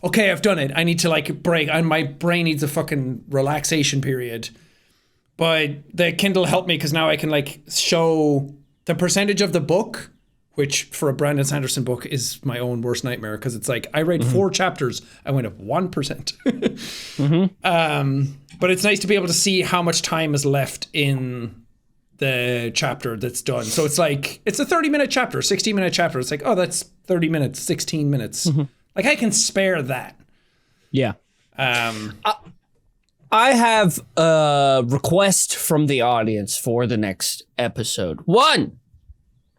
okay, I've done it. I need to like break. And my brain needs a fucking relaxation period. But the Kindle helped me, because now I can like show the percentage of the book, which for a Brandon Sanderson book is my own worst nightmare, because it's like, I read 4 chapters, I went up 1%. But it's nice to be able to see how much time is left in the chapter that's done. So it's like, it's a 30-minute chapter, 60-minute chapter. It's like, oh, that's 30 minutes, 16 minutes. Like, I can spare that. Yeah. I have a request from the audience for the next episode. One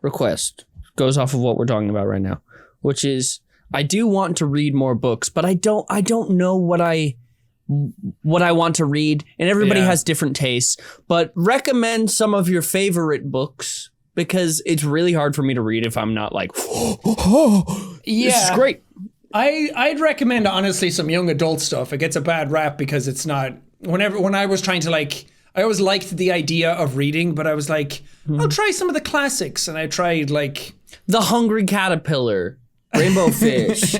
request goes off of what we're talking about right now, which is, I do want to read more books, but I don't know what I want to read, and everybody has different tastes. But recommend some of your favorite books, because it's really hard for me to read if I'm not like, this is great. I'd recommend, honestly, some young adult stuff. It gets a bad rap because it's not. When I was trying to like, I always liked the idea of reading, but I was like, I'll try some of the classics, and I tried like The Hungry Caterpillar, Rainbow Fish,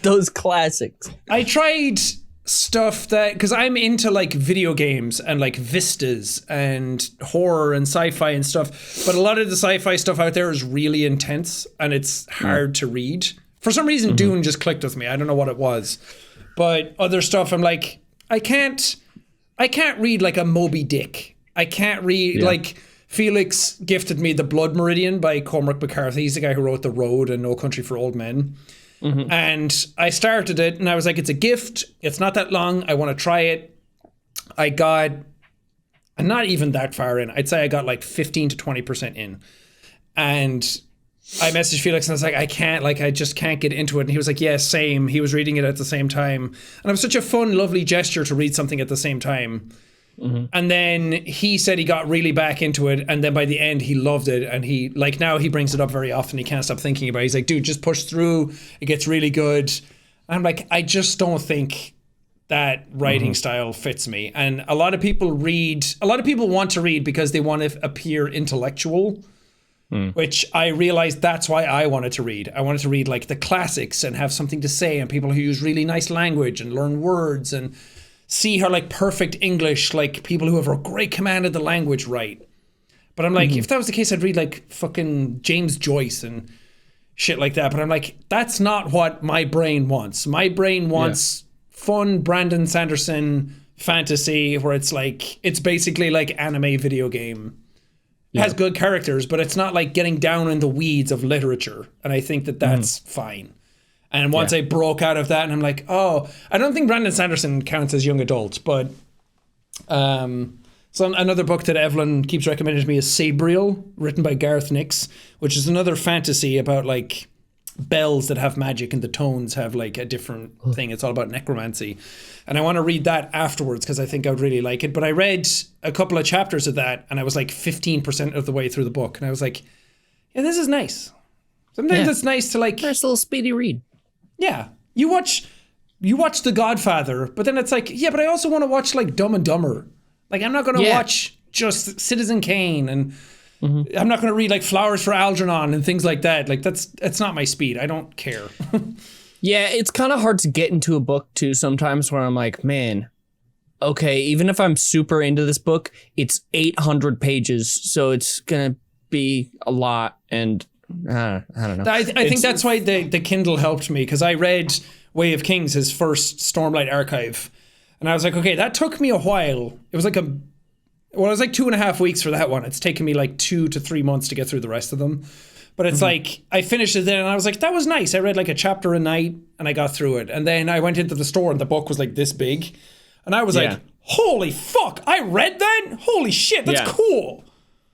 those classics. I tried stuff that, because I'm into like video games and like vistas and horror and sci-fi and stuff, but a lot of the sci-fi stuff out there is really intense and it's hard to read. For some reason, Dune just clicked with me. I don't know what it was, but other stuff, I'm like, I can't read like a Moby Dick. I can't read like Felix gifted me The Blood Meridian by Cormac McCarthy. He's the guy who wrote The Road and No Country for Old Men. And I started it and I was like, it's a gift. It's not that long. I want to try it. I'm not even that far in. I'd say I got like 15 to 20% in. And I messaged Felix and I was like, I just can't get into it. And he was like, yeah, same. He was reading it at the same time. And it was such a fun, lovely gesture to read something at the same time. And then he said he got really back into it, and then by the end he loved it, and he like, now he brings it up very often. He can't stop thinking about it. He's like, dude, just push through, it gets really good. And I'm like, I just don't think that writing style fits me. And a lot of people want to read because they want to appear intellectual, which I realized that's why I wanted to read. I wanted to read like the classics and have something to say, and people who use really nice language and learn words and see how like perfect English, like people who have a great command of the language write. But I'm like, if that was the case, I'd read like fucking James Joyce and shit like that. But I'm like, that's not what my brain wants. My brain wants fun Brandon Sanderson fantasy where it's like, it's basically like anime video game. It has good characters, but it's not like getting down in the weeds of literature. And I think that that's fine. And once I broke out of that, and I'm like, oh, I don't think Brandon Sanderson counts as young adult, but so another book that Evelyn keeps recommending to me is Sabriel, written by Garth Nix, which is another fantasy about like bells that have magic, and the tones have like a different thing. It's all about necromancy. And I want to read that afterwards because I think I would really like it. But I read a couple of chapters of that, and I was like 15% of the way through the book. And I was like, yeah, this is nice. Sometimes it's nice to like... Nice little speedy read. Yeah. You watch The Godfather, but then it's like, yeah, but I also want to watch like Dumb and Dumber. Like, I'm not going to watch just Citizen Kane, and I'm not going to read like Flowers for Algernon and things like that. Like, that's not my speed. I don't care. Yeah, it's kind of hard to get into a book too sometimes, where I'm like, man, okay, even if I'm super into this book, it's 800 pages, so it's going to be a lot, and I don't know. I think that's why the Kindle helped me, because I read Way of Kings, his first Stormlight archive, and I was like, okay, that took me a while. It was like Well, it was like 2.5 weeks for that one. It's taken me like 2 to 3 months to get through the rest of them. But it's like, I finished it then and I was like, that was nice. I read like a chapter a night and I got through it. And then I went into the store and the book was like this big. And I was like, holy fuck, I read that? Holy shit, that's cool.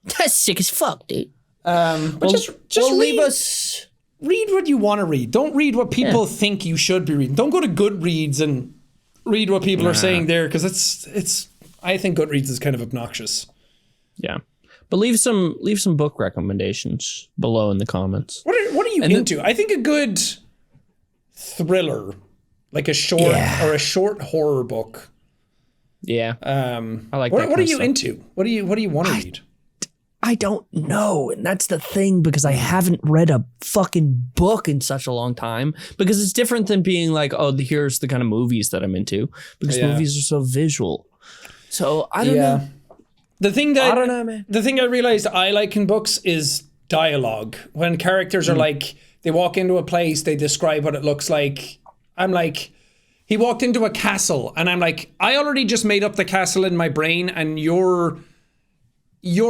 That's sick as fuck, dude. But just leave us. Read what you want to read. Don't read what people think you should be reading. Don't go to Goodreads and read what people are saying there, because it's. I think Goodreads is kind of obnoxious. Yeah, but leave some book recommendations below in the comments. What are you into? I think a good thriller, like a short or a short horror book. Yeah, I like. What are you into? What do you want to read? I don't know, and that's the thing, because I haven't read a fucking book in such a long time, because it's different than being like, oh, here's the kind of movies that I'm into, because movies are so visual. So I don't know. The thing that I don't know, man. The thing I realized I like in books is dialogue. When characters are like, they walk into a place, they describe what it looks like. I'm like, he walked into a castle, and I'm like, I already just made up the castle in my brain, and you're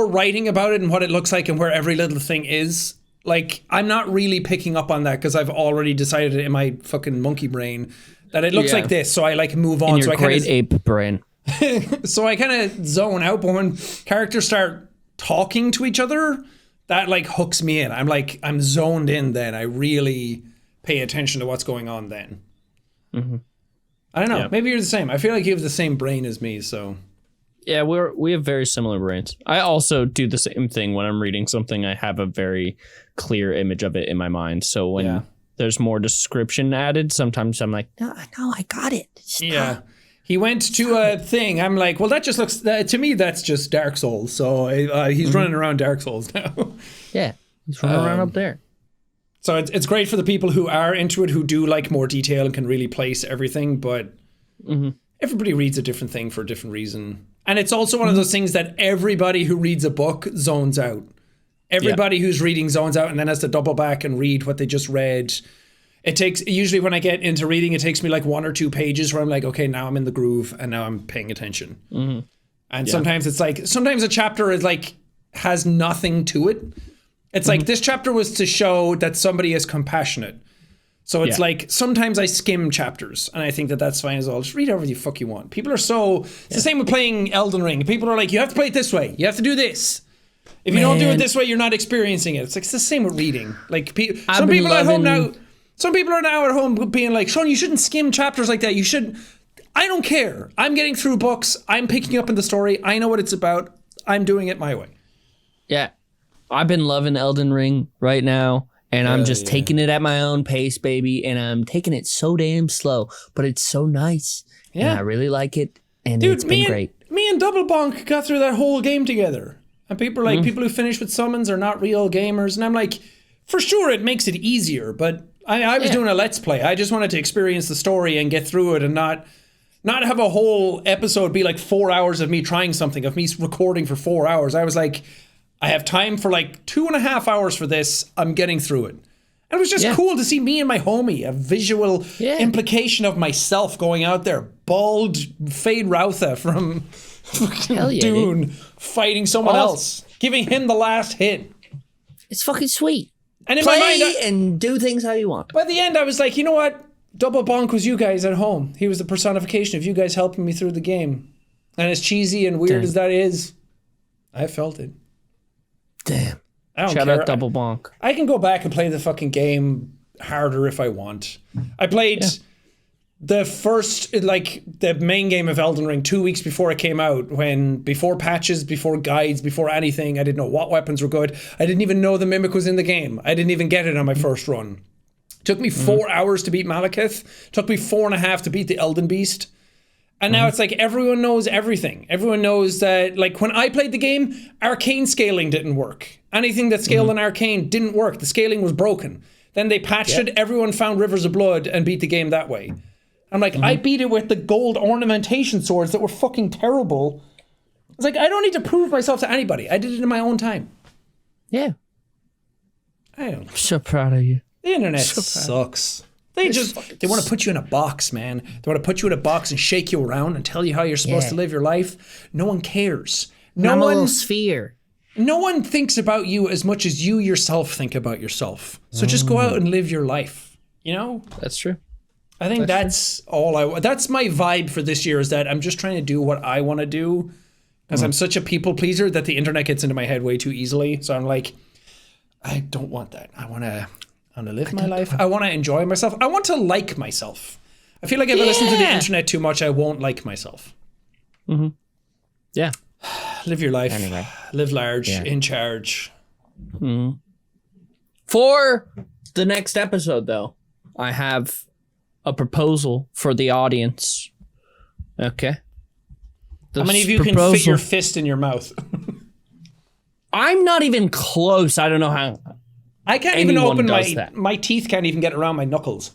writing about it and what it looks like and where every little thing is. Like, I'm not really picking up on that because I've already decided in my fucking monkey brain that it looks like this. So I like move on. In your great ape brain. So I kind of zone out. But when characters start talking to each other, that like hooks me in. I'm like, I'm zoned in then. I really pay attention to what's going on then. Mm-hmm. I don't know. Yeah. Maybe you're the same. I feel like you have the same brain as me, so... Yeah, we have very similar brains. I also do the same thing when I'm reading something. I have a very clear image of it in my mind. So when there's more description added, sometimes I'm like, no, I got it. Stop. Yeah. He went to a thing. I'm like, well, that just looks, to me, that's just Dark Souls. So he's running around Dark Souls now. Yeah, he's running around up there. So it's great for the people who are into it, who do like more detail and can really place everything. But everybody reads a different thing for a different reason. And it's also one of those things that everybody who reads a book zones out. Everybody who's reading zones out and then has to double back and read what they just read. It takes, usually when I get into reading, it takes me like 1 or 2 pages where I'm like, okay, now I'm in the groove and now I'm paying attention. And sometimes it's like, sometimes a chapter is like, has nothing to it. It's like, this chapter was to show that somebody is compassionate. So it's like, sometimes I skim chapters and I think that that's fine as well. Just read whatever the fuck you want. People are so, it's the same with playing Elden Ring. People are like, you have to play it this way. You have to do this. If you don't do it this way, you're not experiencing it. It's like, it's the same with reading. Like, some people are now at home being like, Sean, you shouldn't skim chapters like that. You should, I don't care. I'm getting through books. I'm picking up in the story. I know what it's about. I'm doing it my way. Yeah. I've been loving Elden Ring right now. And I'm just taking it at my own pace, baby. And I'm taking it so damn slow. But it's so nice. Yeah. And I really like it. And it's been great. Me and Double Bonk got through that whole game together. And people are like, people who finish with summons are not real gamers. And I'm like, for sure it makes it easier. But I was doing a Let's Play. I just wanted to experience the story and get through it and not have a whole episode be like 4 hours of me trying something, of me recording for 4 hours. I was like... I have time for like 2.5 hours for this. I'm getting through it. And it was just cool to see me and my homie, a visual implication of myself going out there, bald Fade Routha from Dune, fighting someone else, giving him the last hit. It's fucking sweet. And in Play my mind, and do things how you want. By the end, I was like, you know what? Double Bonk was you guys at home. He was the personification of you guys helping me through the game. And as cheesy and weird as that is, I felt it. Damn. I don't Shout care. out Double Bonk. I can go back and play the fucking game harder if I want. I played the first, like, the main game of Elden Ring 2 weeks before it came out, before patches, before guides, before anything. I didn't know what weapons were good. I didn't even know the Mimic was in the game. I didn't even get it on my first run. Took me 4 hours to beat Malekith. Took me 4.5 to beat the Elden Beast. And now it's like everyone knows everything. Everyone knows that, like, when I played the game, arcane scaling didn't work. Anything that scaled on arcane didn't work. The scaling was broken. Then they patched it. Everyone found Rivers of Blood and beat the game that way. I'm like, I beat it with the gold ornamentation swords that were fucking terrible. It's like, I don't need to prove myself to anybody. I did it in my own time. Yeah. I'm so proud of you. The internet sucks. They want to put you in a box, man. They want to put you in a box and shake you around and tell you how you're supposed to live your life. No one cares. No I'm a one, little sphere. no one thinks about you as much as you yourself think about yourself. So just go out and live your life. You know? That's true. I think that's all that's my vibe for this year, is that I'm just trying to do what I want to do, because I'm such a people pleaser that the internet gets into my head way too easily. So I'm like, I don't want that. I want to live my life. I want to enjoy myself. I want to like myself. I feel like if I listen to the internet too much, I won't like myself. Mm-hmm. Yeah. Live your life. Anyway. Live large, in charge. Mm-hmm. For the next episode, though, I have a proposal for the audience. Okay. How many of you can fit your fist in your mouth? I'm not even close. I don't know how. I can't even open my teeth can't even get around my knuckles.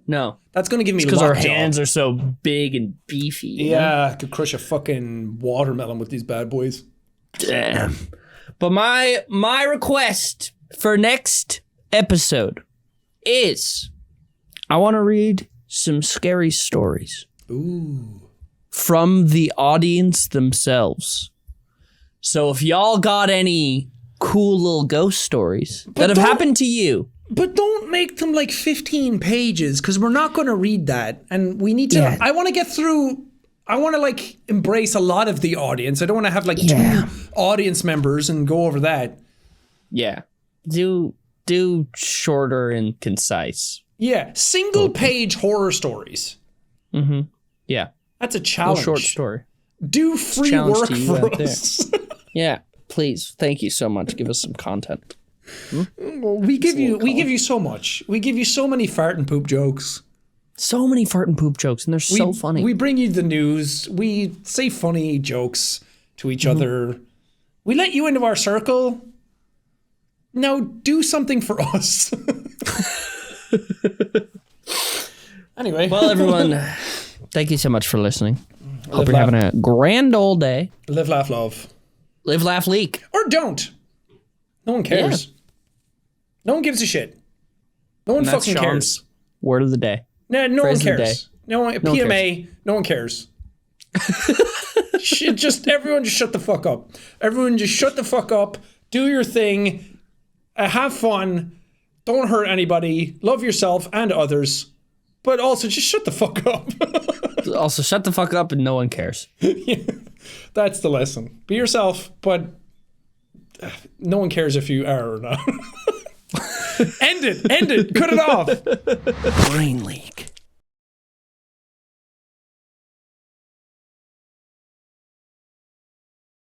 No. That's going to give me because our lockjaw. hands are so big and beefy. Yeah, I could crush a fucking watermelon with these bad boys. Damn. But my request for next episode is I want to read some scary stories. Ooh. From the audience themselves. So if y'all got any cool little ghost stories that have happened to you. But don't make them like 15 pages, because we're not going to read that. And we need to, I want to get through, I want to like embrace a lot of the audience. I don't want to have like 2 audience members and go over that. Yeah. Do shorter and concise. Yeah. Single page horror stories. Mm-hmm. Yeah. That's a challenge. Short story. Do free work for us. Yeah. Please. Thank you so much. Give us some content. Well, we give you so much. We give you so many fart and poop jokes. So many fart and poop jokes, and they're so funny. We bring you the news. We say funny jokes to each other. We let you into our circle. Now do something for us. Anyway. Well, everyone, thank you so much for listening. Hope you're having a grand old day. Live, laugh, love. Live, laugh, leak. Or don't. No one cares. No one gives a shit. No one fucking cares. Word of the day. No one Phrase of the cares. No one, PMA, no one cares. Everyone just shut the fuck up. Everyone just shut the fuck up. Do your thing. Have fun. Don't hurt anybody. Love yourself and others. But also just shut the fuck up. Also, shut the fuck up and no one cares. Yeah, that's the lesson. Be yourself, but no one cares if you are or not. End it. Cut it off. Brainly.